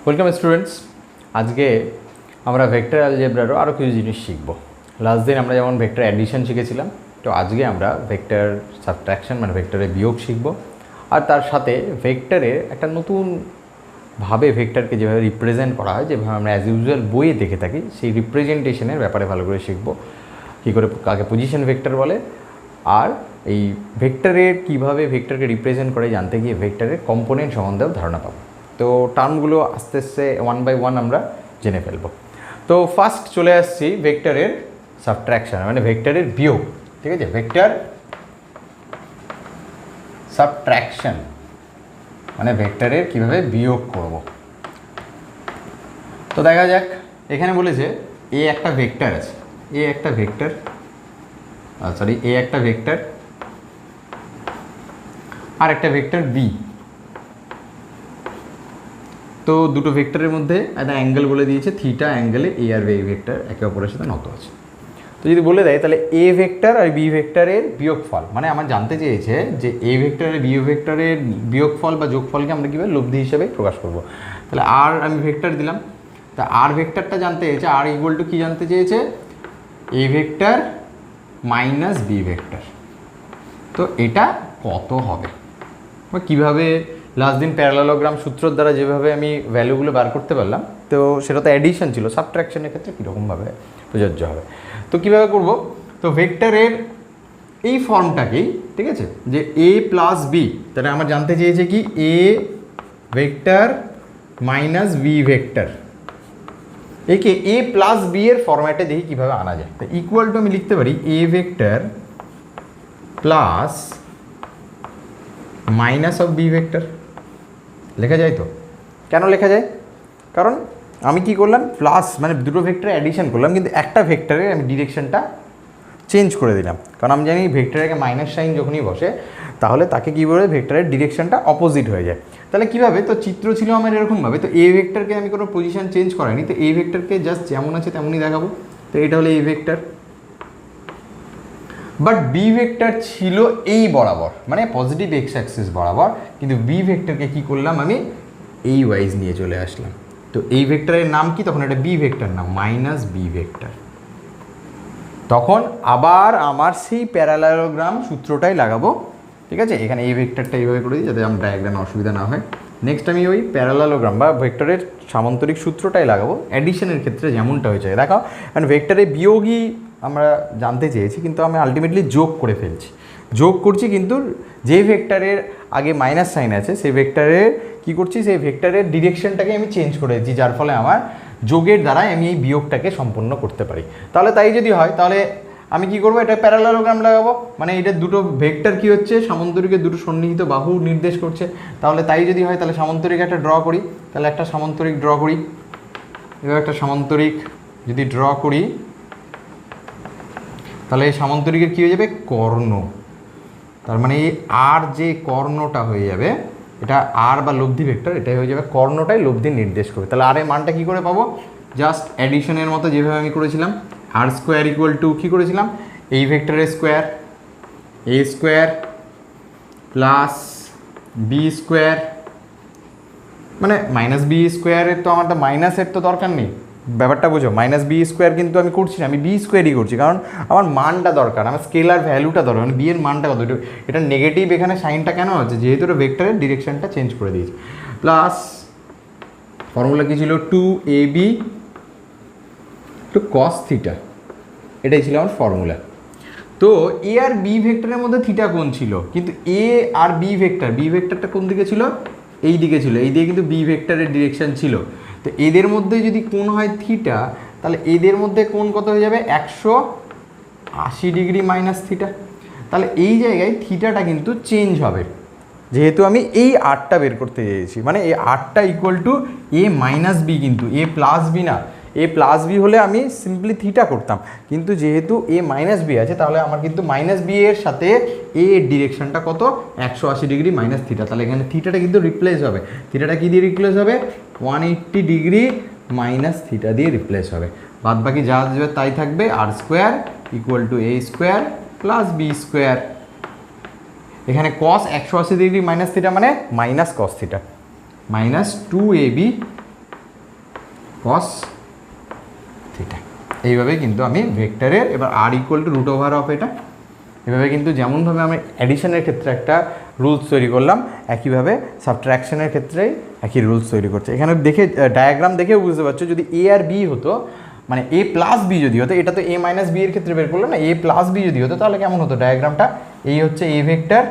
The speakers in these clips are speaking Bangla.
Welcome students. আজকে আমরা ভেক্টর অ্যালজেব্রারও আরও কিছু জিনিস শিখব। লাস্ট দিন আমরা যেমন ভেক্টর অ্যাডিশন শিখেছিলাম, তো আজকে আমরা ভেক্টর সাবট্রাকশন মানে ভেক্টরের বিয়োগ শিখব। আর তার সাথে ভেক্টরের একটা নতুনভাবে ভেক্টরকে যেভাবে রিপ্রেজেন্ট করা হয়, যেভাবে আমরা অ্যাজ ইউজুয়াল বইয়ে দেখে থাকি, সেই রিপ্রেজেন্টেশনের ব্যাপারে ভালো করে শিখব। কী করে কাকে পজিশন ভেক্টর বলে, আর এই ভেক্টরের কীভাবে ভেক্টরকে রিপ্রেজেন্ট করে জানতে গিয়ে ভেক্টরের কম্পোনেন্ট সম্বন্ধেও ধারণা পাবো। তো টার্মগুলো আস্তে আস্তে ওয়ান বাই ওয়ান আমরা জেনে ফেলব। তো ফার্স্ট চলে আসছি ভেক্টরের সাবট্রাকশন মানে ভেক্টরের বিয়োগ। ঠিক আছে, ভেক্টর সাবট্রাকশন মানে ভেক্টরের কীভাবে বিয়োগ করব। তো দেখা যাক, এখানে বলেছে এ একটা ভেক্টর আছে, এ একটা ভেক্টর এ একটা ভেক্টর আর একটা ভেক্টর বি। তো দুটো ভেক্টরের মধ্যে একটা অ্যাঙ্গেল বলে দিয়েছে থিটা, অ্যাঙ্গেলে এ আর বি ভেক্টর একে অপরের সাথে নত আছে। তো যদি বলে দেয় তাহলে এ ভেক্টর আর বি ভেক্টরের বিয়োগফল, মানে আমার জানতে চেয়েছে যে এ ভেক্টরের বি ভেক্টরের বিয়োগফল বা যোগফলকে আমরা কীভাবে লব্ধি হিসেবে প্রকাশ করব। তাহলে আর আমি ভেক্টর দিলাম, তা আর ভেক্টরটা জানতে চেয়েছে, আর ইকুয়াল টু কী জানতে চেয়েছে, A vector minus B vector. তো এটা কত হবে বা কীভাবে লাস্ট দিন প্যারালালোগ্রাম সূত্রর দ্বারা যেভাবে আমি ভ্যালুগুলো বার করতে পারলাম, তো সেটা তো অ্যাডিশন ছিল, সাবট্রাকশনের ক্ষেত্রে কীরকমভাবে প্রযোজ্য হবে। তো কীভাবে করব, তো ভেক্টরের এই ফর্মটাকেই, ঠিক আছে, যে এ প্লাস বি, তাহলে আমার জানতে চেয়েছে কি A vector minus B vector, একে এ প্লাস বি এর ফরম্যাটে দেখি কীভাবে আনা যায়। তো ইকুয়াল টু আমি লিখতে পারি A vector plus minus of B vector. লেখা যায় তো? কেন লেখা যায়? কারণ আমি কি করলাম, প্লাস মানে দুটো ভেক্টরে অ্যাডিশন করলাম, কিন্তু একটা ভেক্টরের আমি ডিরেকশনটা চেঞ্জ করে দিলাম। কারণ আমি জানি ভেক্টরের মাইনাস সাইন যখনই বসে তাহলে তাকে কী বলে, ভেক্টরের ডিরেকশনটা অপোজিট হয়ে যায়। তাহলে কীভাবে, তো চিত্র ছিল আমার এরকমভাবে, তো এ ভেক্টরকে আমি কোনো পজিশন চেঞ্জ করাইনি, তো এই ভেক্টরকে জাস্ট যেমন আছে তেমনই দেখাবো। তো এটা হলো A vector, but B vector ছিল এই বরাবর, মানে পজিটিভ এক্স অ্যাক্সিস বরাবর, কিন্তু বি ভেক্টরকে কী করলাম, আমি এই ওয়াইজ নিয়ে চলে আসলাম। তো এই ভেক্টরের নাম কি, তখন এটা বি ভেক্টর নাম মাইনাস বি ভেক্টর। তখন আবার আমার সেই প্যারালালোগ্রাম সূত্রটাই লাগাবো। ঠিক আছে, এখানে এই ভেক্টরটা এইভাবে করে দিই যাতে আমার ডায়াগ্রামে অসুবিধা না হয়। নেক্সট আমি ওই প্যারালালোগ্রাম বা ভেক্টরের সামান্তরিক সূত্রটাই লাগাবো অ্যাডিশনের ক্ষেত্রে যেমনটা হয়েছে। দেখো, কারণ ভেক্টরের বিয়োগই আমরা জানতে চেয়েছি, কিন্তু আমি আলটিমেটলি যোগ করে ফেলছি, যোগ করছি, কিন্তু যে ভেক্টরের আগে মাইনাস সাইন আছে সেই ভেক্টরের কী করছি, সেই ভেক্টরের ডিরেকশনটাকে আমি চেঞ্জ করে দিচ্ছি, যার ফলে আমার যোগের দ্বারাই আমি এই বিয়োগটাকে সম্পন্ন করতে পারি। তাহলে তাই যদি হয় তাহলে আমি কি করব, এটা প্যারালালোগ্রাম লাগাবো, মানে এটা দুটো ভেক্টর কি হচ্ছে, সামান্তরিকের দুটো সন্নিহিত বাহু নির্দেশ করছে। তাহলে তাই যদি হয় তাহলে সামান্তরিক একটা ড্র করি, তাহলে একটা সামান্তরিক ড্র করি। এবার একটা সামান্তরিক যদি ড্র করি তাহলে এই সামান্তরিকের কী হয়ে যাবে, কর্ণ। তার মানে এই আর যে কর্ণটা হয়ে যাবে, এটা আর বা লব্ধি ভেক্টর, এটাই হয়ে যাবে কর্ণটাই লব্ধি নির্দেশ করবে। তাহলে আর এর মানটা কী করে পাবো, জাস্ট অ্যাডিশনের মতো যেভাবে আমি করেছিলাম, আর স্কোয়ার ইকুয়াল টু কী করেছিলাম, এই ভেক্টরের স্কোয়ার এ স্কোয়ার প্লাস বি স্কোয়ার, মানে মাইনাস বি স্কোয়ারের তো আমার তো মাইনাসের তো দরকার নেই, ব্যাপারটা বুঝো। মাইনাস বি স্কোয়ার কিন্তু আমি করছি না, আমি বি স্কোয়ারই করছি, কারণ আমার মানটা দরকার, আমার স্কেলার ভ্যালুটা দরকার, মানে বি এর মানটা কত, এটা নেগেটিভ, এখানে সাইনটা কেন হচ্ছে, যেহেতু এটা ভেক্টরের ডিরেকশনটা চেঞ্জ করে দিয়েছি। প্লাস ফর্মুলা কী ছিল, 2ab টু কস থিটা, এটাই ছিল আমার ফর্মুলা। তো এ আর বি ভেক্টরের মধ্যে থিটা কোণ ছিল, কিন্তু এ আর বি ভেক্টরটা কোন দিকে ছিল, এই দিকে ছিল, এই দিকে কিন্তু বি ভেক্টরের ডিরেকশন ছিল। তো এদের মধ্যে যদি কোণ হয় থিটা, তাহলে এদের মধ্যে কোণ কত হয়ে যাবে, 180 ডিগ্রি মাইনাস থিটা। তাহলে এই জায়গায় থিটাটা কিন্তু চেঞ্জ হবে, যেহেতু আমি এই আরটা বের করতে চেয়েছি, মানে এই আরটা equal to A minus B, কিন্তু এ প্লাস বি না। এ প্লাস বি হলে আমি সিম্পলি থিটা করতাম, কিন্তু যেহেতু এ মাইনাস বি আছে তাহলে আমার কিন্তু মাইনাস বি এর সাথে এ এর ডিরেকশনটা কত, 180 ডিগ্রি মাইনাস থিটা। তাহলে এখানে থিটাটা কিন্তু রিপ্লেস হবে, থিটাটা কী দিয়ে রিপ্লেস হবে, 180 ডিগ্রি মাইনাস থিটা দিয়ে রিপ্লেস হবে। বাদ বাকি যা আসবে তাই থাকবে, R square equal to A square plus B square. এখানে কস 180 ডিগ্রি মাইনাস থিটা মানে minus cos theta, minus 2ab cos theta. এইভাবে কিন্তু আমি ভেক্টরের এবার R equal to root over of এটা, এভাবে কিন্তু যেমনভাবে আমি অ্যাডিশনের ক্ষেত্রে একটা রুলস তৈরি করলাম, একইভাবে সাবট্র্যাকশনের ক্ষেত্রেই একই রুলস তৈরি করছে। এখানে দেখে ডায়াগ্রাম দেখেও বুঝতে পারছো, যদি এ আর বি হতো, মানে এ প্লাস বি যদি হতো, এটা তো এ মাইনাস বি এর ক্ষেত্রে বের করলো না, এ প্লাস বি যদি হতো তাহলে কেমন হতো ডায়াগ্রামটা? এই হচ্ছে এ ভেক্টর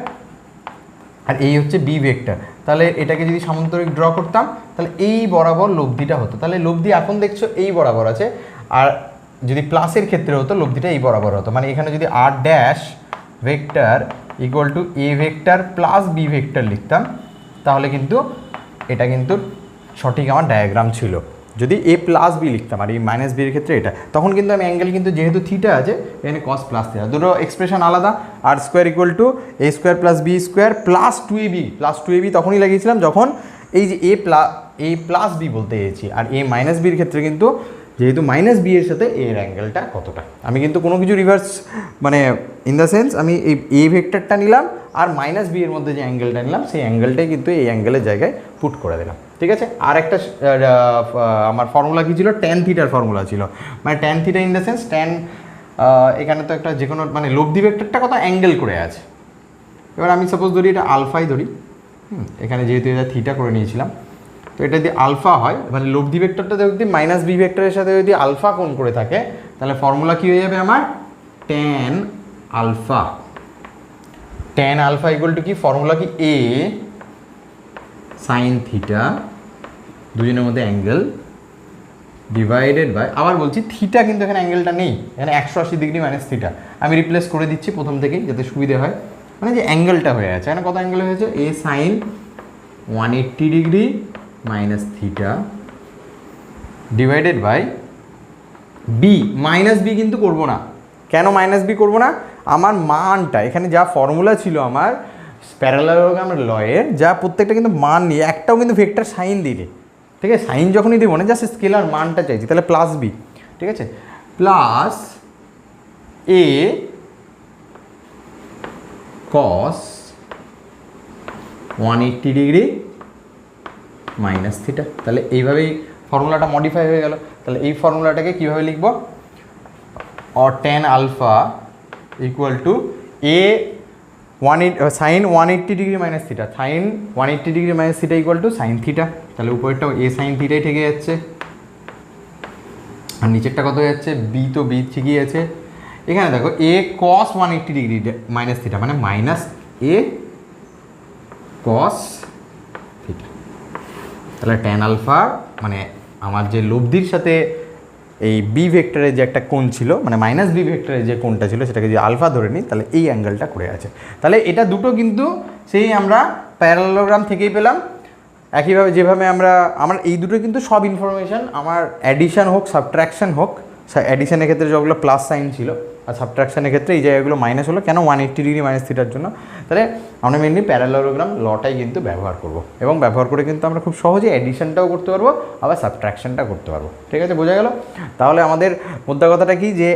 আর এই হচ্ছে বি ভেক্টর। তাহলে এটাকে যদি সামান্তরিক ড্র করতাম তাহলে এই বরাবর লব্ধিটা হতো। তাহলে লব্ধি এখন দেখছো এই বরাবর আছে, আর যদি প্লাসের ক্ষেত্রে হতো লব্ধিটা এই বরাবর হতো। মানে এখানে যদি R dash vector equal to A vector plus B vector লিখতাম, তাহলে কিন্তু এটা কিন্তু সঠিক আমার ডায়াগ্রাম ছিল। যদি এ প্লাস বি লিখতাম আর এই মাইনাস বির ক্ষেত্রে এটা, তখন কিন্তু আমি অ্যাঙ্গেল কিন্তু যেহেতু থিটা আছে এখানে কস প্লাস থিটা, দুটো এক্সপ্রেশন আলাদা। R square equal to A square plus B square plus two A B, plus two A B তখনই লাগিয়েছিলাম যখন এই যে এ প্লাস বি বলতে চেয়েছি। আর এ মাইনাস বির ক্ষেত্রে কিন্তু যেহেতু মাইনাস বি এর সাথে এর অ্যাঙ্গেলটা কতটা, আমি কিন্তু কোনো কিছু রিভার্স, মানে ইন দ্য সেন্স আমি এই এ ভেক্টরটা নিলাম আর মাইনাস বি এর মধ্যে যে অ্যাঙ্গেলটা নিলাম সেই অ্যাঙ্গেলটাই কিন্তু এই অ্যাঙ্গেলের জায়গায় পুট করে দিলাম। ঠিক আছে। আর একটা আমার ফর্মুলা কী ছিল? ট্যান থিটার ফর্মুলা ছিল, মানে tan theta in the sense tan, এখানে তো একটা যে কোনো মানে লব্ধি ভেক্টরটা কত অ্যাঙ্গেল করে আছে। এবার আমি সাপোজ ধরি এটা আলফাই ধরি, এখানে যেহেতু এটা থিটা করে নিয়েছিলাম, তো এটা যদি আলফা হয়, মানে লব্ধি ভেক্টরটা যদি মাইনাস বি ভেক্টরের সাথে যদি আলফা কোণ করে থাকে, তাহলে ফর্মুলা কী হয়ে যাবে আমার? Tan alpha. Tan alpha equal to কি? ফর্মুলা কি? এ সাইন থিটা, দুজনের মধ্যে অ্যাঙ্গেল ডিভাইডেড বাই, আবার বলছি থিটা কিন্তু এখানে অ্যাঙ্গেলটা নেই, এখানে 180 ডিগ্রি মাইনাস থিটা আমি রিপ্লেস করে দিচ্ছি প্রথম থেকেই যাতে সুবিধে হয়। মানে যে অ্যাঙ্গেলটা হয়ে আছে, এখানে কত অ্যাঙ্গেল হয়েছে? A sine 180 degree minus theta divided by B. Minus B কিন্তু করবো না। কেন মাইনাস বি করবো না? আমার মানটা এখানে যা ফর্মুলা ছিল আমার প্যারালেলোগ্রাম লয়ের, যা প্রত্যেকটা কিন্তু মান নিয়ে, একটাও কিন্তু ভেক্টর সাইন দিলে, ঠিক আছে, সাইন যখনই দিব না, জাস্ট স্কেলার মানটা চাইছি, তাহলে প্লাস বি, ঠিক আছে, প্লাস এ কস 180 ডিগ্রি মাইনাস থিটা। তাহলে এইভাবেই ফর্মুলাটা মডিফাই হয়ে গেল। তাহলে এই ফর্মুলাটাকে কীভাবে লিখব? or tan alpha equal to a sin 180 degree minus theta, sin 180 degree minus theta equal to sine theta. তাহলে উপরেরটাও এ সাইন থিটাই থেকে যাচ্ছে, আর নিচেরটা কত হয়ে যাচ্ছে? বি, তো বি ঠিকই আছে। এখানে দেখো এ কস 180 ডিগ্রি মাইনাস থিটা, মানে মাইনাস এ কস থিটা। তাহলে ট্যান আলফা মানে আমার যে লব্ধির সাথে এই বি ভেক্টরের যে একটা কোণ ছিল, মানে মাইনাস বি ভেক্টরের যে কোণটা ছিল সেটাকে যদি আলফা ধরে নিই, তাহলে এই অ্যাঙ্গেলটা করে আছে। তাহলে এটা দুটো কিন্তু সেই আমরা প্যারালেলোগ্রাম থেকেই পেলাম। একইভাবে যেভাবে আমার এই দুটো কিন্তু সব ইনফরমেশান আমার অ্যাডিশন হোক সাবট্র্যাকশন হোক, অ্যাডিশনের ক্ষেত্রে যেগুলো প্লাস সাইন ছিল আর সাবট্র্যাকশনের ক্ষেত্রে এই জায়গাগুলো মাইনাস হলো কেন? 180 ডিগ্রি মাইনাস থিটার জন্য। তাহলে আমরা মেনলি প্যারালেলোগ্রাম লটাই কিন্তু ব্যবহার করব, এবং ব্যবহার করে কিন্তু আমরা খুব সহজে অ্যাডিশনটাও করতে পারবো, আবার সাবট্র্যাকশনটা করতে পারবো। ঠিক আছে, বোঝা গেল? তাহলে আমাদের মোদ্দা কথাটা কি, যে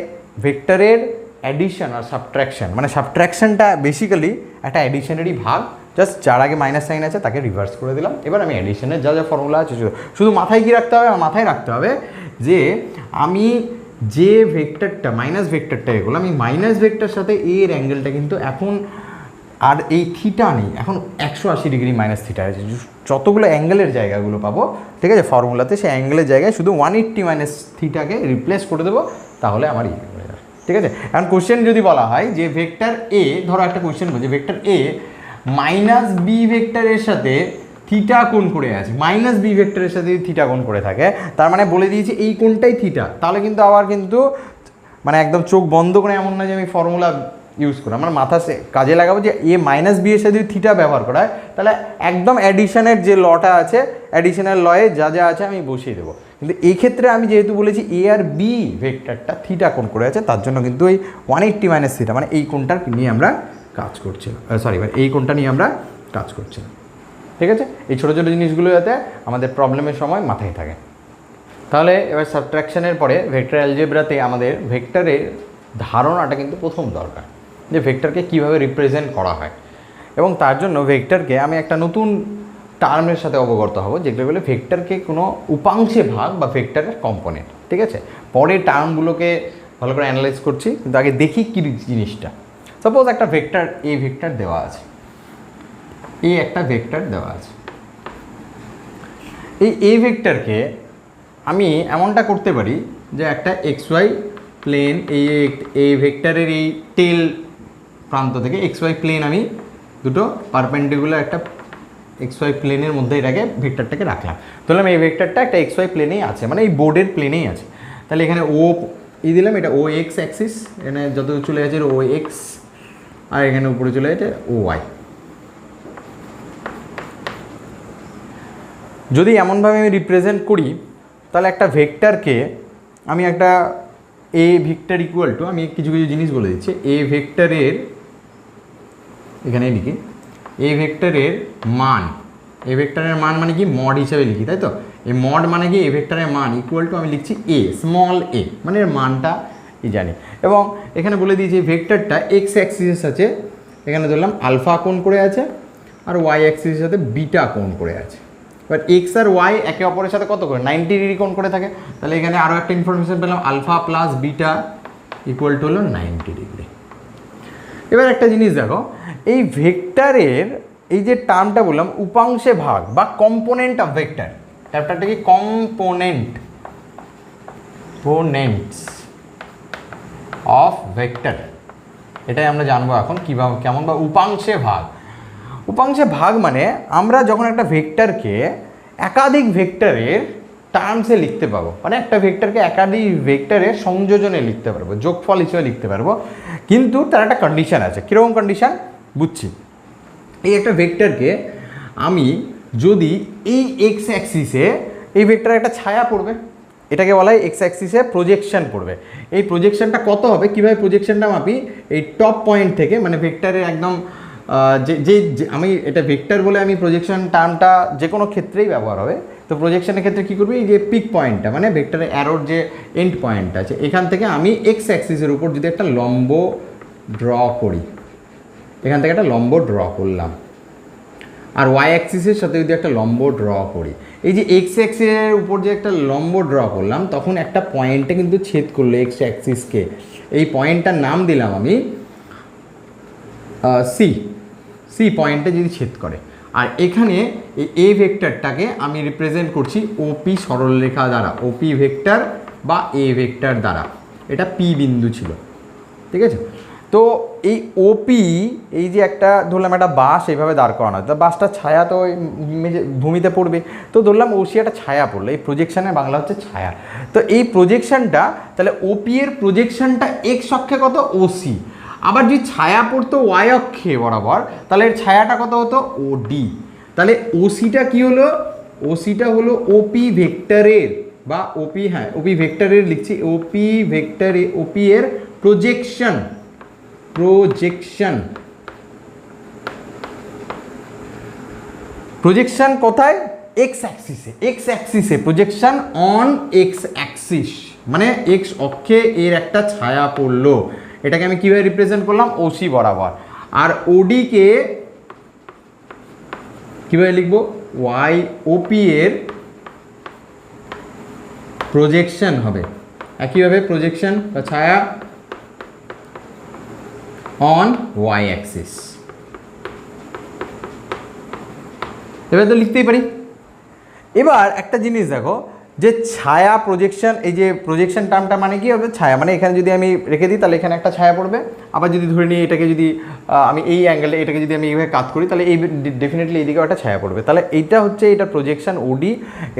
ভেক্টরের অ্যাডিশন আর সাবট্র্যাকশন, মানে সাবট্র্যাকশনটা বেসিক্যালি একটা অ্যাডিশনেরই ভাগ, জাস্ট যার আগে মাইনাস সাইন আছে তাকে রিভার্স করে দিলাম। এবার আমি অ্যাডিশনের যা যা ফর্মুলা আছে শুধু মাথায় কি রাখতে হবে? মাথায় রাখতে হবে যে আমি যে ভেক্টরটা মাইনাস ভেক্টরটা এগুলো, আমি মাইনাস ভেক্টরের সাথে এর অ্যাঙ্গেলটা কিন্তু এখন আর এই থিটা নেই, এখন 180 ডিগ্রি মাইনাস থিটা আছে। যতগুলো অ্যাঙ্গেলের জায়গাগুলো পাবো, ঠিক আছে, ফর্মুলাতে সেই অ্যাঙ্গেলের জায়গায় শুধু 180 মাইনাস থিটাকে রিপ্লেস করে দেবো, তাহলে আমার ইয়ে হয়ে যাবে। ঠিক আছে। এখন কোশ্চেন যদি বলা হয় যে ভেক্টর এ, ধরো একটা কোশ্চেন বলছে ভেক্টর এ মাইনাস বি ভেক্টরের সাথে থিটা কোণ করে আছে, মাইনাস বি ভেক্টরের সাথে থিটা কোণ করে থাকে, তার মানে বলে দিয়েছি এই কোণটাই থিটা, তাহলে কিন্তু আবার কিন্তু মানে একদম চোখ বন্ধ করে এমন না যে আমি ফর্মুলা ইউজ করি, আমার মাথা কাজে লাগাবো যে এ মাইনাস বি এর সাথে যদি থিটা ব্যবহার করা হয়, তাহলে একদম অ্যাডিশনের যে লটা আছে, অ্যাডিশনাল লয়ে যা যা আছে আমি বসিয়ে দেবো। কিন্তু এই ক্ষেত্রে আমি যেহেতু বলেছি এ আর বি ভেক্টরটা থিটা কোণ করে আছে, তার জন্য কিন্তু এই 180 মাইনাস থিটা মানে এই কোণটার নিয়ে আমরা কাজ করছিলাম, মানে এই কোণটা নিয়ে আমরা কাজ করছিলাম। ঠিক আছে, এই ছোটো ছোটো জিনিসগুলো যাতে আমাদের প্রবলেমের সময় মাথায় থাকে। তাহলে এবার সাবট্র্যাকশনের পরে ভেক্টর অ্যালজেব্রাতে আমাদের ভেক্টরের ধারণাটা কিন্তু প্রথম দরকার, যে ভেক্টরকে কীভাবে রিপ্রেজেন্ট করা হয়, এবং তার জন্য ভেক্টরকে আমি একটা নতুন টার্মের সাথে অবগত হব, যেগুলো বলে ভেক্টরকে কোনো উপাংশে ভাগ বা ভেক্টরের কম্পোনেন্ট। ঠিক আছে, পরে টার্মগুলোকে ভালো করে অ্যানালাইজ করছি, কিন্তু আগে দেখি কী জিনিসটা। সাপোজ একটা ভেক্টর এ ভেক্টর দেওয়া আছে, এই একটা ভেক্টর দেওয়া আছে। এই এ ভেক্টরকে আমি এমনটা করতে পারি যে একটা এক্স ওয়াই প্লেন, এই ভেক্টরের এই টেল প্রান্ত থেকে এক্স ওয়াই প্লেন আমি দুটো পারপেন্ডিকুলার একটা এক্স ওয়াই প্লেনের মধ্যে এটাকে ভেক্টরটাকে রাখলাম। ধরলাম এই ভেক্টরটা একটা এক্স ওয়াই প্লেনেই আছে, মানে এই বোর্ডের প্লেনেই আছে। তাহলে এখানে ও দিলাম, এটা ও এক্স অ্যাক্সিস, এখানে যত চলে গেছে ও এক্স, আর এখানে উপরে চলে গেছে ও ওয়াই। যদি এমনভাবে আমি রিপ্রেজেন্ট করি, তাহলে একটা ভেক্টরকে আমি একটা এ ভেক্টর ইকুয়াল টু, আমি কিছু কিছু জিনিস বলে দিচ্ছি, এ ভেক্টরের এখানে লিখি এ ভেক্টরের মান, এ ভেক্টরের মান মানে কি মড হিসাবে লিখি, তাই তো? এই মড মানে কি এ ভেক্টরের মান ইকুয়াল টু আমি লিখছি এ স্মল এ, মানে এর মানটা জানি। এবং এখানে বলে দিয়েছি ভেক্টরটা এক্স অ্যাক্সিসের সাথে এখানে ধরলাম আলফা কোণ করে আছে, আর ওয়াই অ্যাক্সিসের সাথে বিটা কোণ করে আছে। এবার এক্স আর ওয়াই একে অপরের সাথে কত করে 90 ডিগ্রি কোণ করে থাকে। তাহলে এখানে আরও একটা ইনফরমেশন পেলাম, alpha plus beta equal to হলো 90 ডিগ্রি। এবার একটা জিনিস দেখো, এই ভেক্টরের এই যে টার্মটা বললাম উপাংশে ভাগ বা কম্পোনেন্ট অফ ভেক্টর, চ্যাপ্টারটা কি কম্পোনেন্টস অফ ভেক্টর, এটাই আমরা জানবো এখন কীভাবে কেমন, বা উপাংশে ভাগ। উপাংশে ভাগ মানে আমরা যখন একটা ভেক্টরকে একাধিক ভেক্টরের টার্মসে লিখতে পাবো, মানে একটা ভেক্টরকে একাধিক ভেক্টরের সংযোজনে লিখতে পারবো, যোগফল হিসেবে লিখতে পারবো। কিন্তু তার একটা কন্ডিশন আছে। কীরকম কন্ডিশন বুঝছি, এই একটা ভেক্টরকে আমি যদি এই এক্স অ্যাক্সিসে এই ভেক্টরের একটা ছায়া পড়বে, এটাকে বলা হয় এক্স অ্যাক্সিসে প্রজেকশন পড়বে। এই প্রজেকশনটা কত হবে, কীভাবে প্রজেকশনটা মাপি, এই টপ পয়েন্ট থেকে, মানে ভেক্টরের একদম যে আমি এটা ভেক্টর বলে আমি প্রজেকশন টার্মটা যে কোনো ক্ষেত্রেই ব্যবহার হবে। তো প্রজেকশনের ক্ষেত্রে কী করবি, এই যে পিক পয়েন্টটা মানে ভেক্টরের অ্যারোর যে এন্ড পয়েন্টটা আছে, এখান থেকে আমি এক্স অ্যাক্সিসের উপর যদি একটা লম্ব ড্র করি, এখান থেকে একটা লম্ব ড্র করলাম, আর ওয়াই অ্যাক্সিসের সাথে যদি একটা লম্ব ড্র করি, এই যে এক্স অ্যাক্সিসের উপর যে একটা লম্ব ড্র করলাম, তখন একটা পয়েন্টে কিন্তু ছেদ করলো এক্স অ্যাক্সিসকে। এই পয়েন্টটার নাম দিলাম আমি সি পয়েন্টে যদি ছেদ করে, আর এখানে এই এ ভেক্টরটাকে আমি রিপ্রেজেন্ট করছি ওপি সরলরেখা দ্বারা, ওপি ভেক্টর বা এ ভেক্টর দ্বারা। এটা পি বিন্দু ছিল, ঠিক আছে? তো এই ওপি, এই যে একটা ধরলাম একটা বাঁশ এইভাবে দাঁড় করানো হয়, তো বাঁশটার ছায়া তো ওই ভূমিতে পড়বে, তো ধরলাম ওসি একটা ছায়া পড়লো, এই প্রজেকশানের বাংলা হচ্ছে ছায়া। তো এই প্রজেকশানটা তাহলে ওপি এর প্রজেকশানটা এক্স অক্ষে কত, ওসি। আবার যদি ছায়া পড়তো ওয়াই অক্ষে বরাবর, তাহলে এর ছায়াটা কত হতো, ওডি। তাহলে ওসিটা কি হলো, ওসিটা হলো ওপি ভেক্টরের বা ওপি, হ্যাঁ ওপি ভেক্টরের লিখছি, ওপি ভেক্টরে ওপি এর প্রজেকশন কোথায়, এক্স অ্যাক্সিসে প্রজেকশন অন এক্স অ্যাক্সিস, মানে এক্স অক্ষে এর একটা ছায়া পড়লো। এটাকে আমি কিভাবে রিপ্রেজেন্ট করলাম, ওসি বরাবর। আর ওডিকে কিভাবে লিখবো, ওয়াই ওপি এর প্রজেকশন হবে, একইভাবে প্রজেকশন বা ছায়া অন ওয়াই অ্যাক্সিস। এবার তো লিখতেই পারি। এবার একটা জিনিস দেখো, যে ছায়া প্রজেকশন, এই যে প্রজেকশন টার্মটা মানে কি হবে, ছায়া মানে এখানে যদি আমি রেখে দিই তাহলে এখানে একটা ছায়া পড়বে। আবার যদি ধরে নিই এটাকে যদি আমি এই অ্যাঙ্গেলে এটাকে যদি আমি এইভাবে কাট করি, তাহলে এই ডেফিনেটলি এইদিকেও একটা ছায়া পড়বে। তাহলে এইটা হচ্ছে এটা প্রজেকশন ওডি,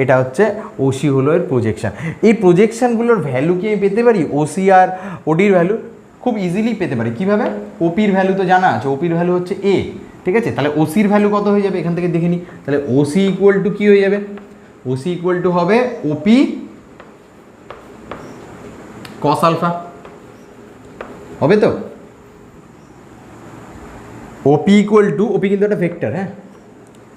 এটা হচ্ছে ওসি হলো এর প্রজেকশন। এই প্রজেকশনগুলোর ভ্যালু কি আমি পেতে পারি, ওসি আর ওডির ভ্যালু খুব ইজিলি পেতে পারি। কীভাবে, ওপির ভ্যালু তো জানা আছে, ওপির ভ্যালু হচ্ছে এ, ঠিক আছে? তাহলে ওসির ভ্যালু কত হয়ে যাবে এখান থেকে দেখে নিই। তাহলে ওসি ইকুয়াল টু কী হয়ে যাবে, ওসি ইকুয়াল টু হবে ওপি কস আলফা, হবে তো? ওপি ইকুয়াল টু, ওপি কিন্তু একটা ভেক্টর, হ্যাঁ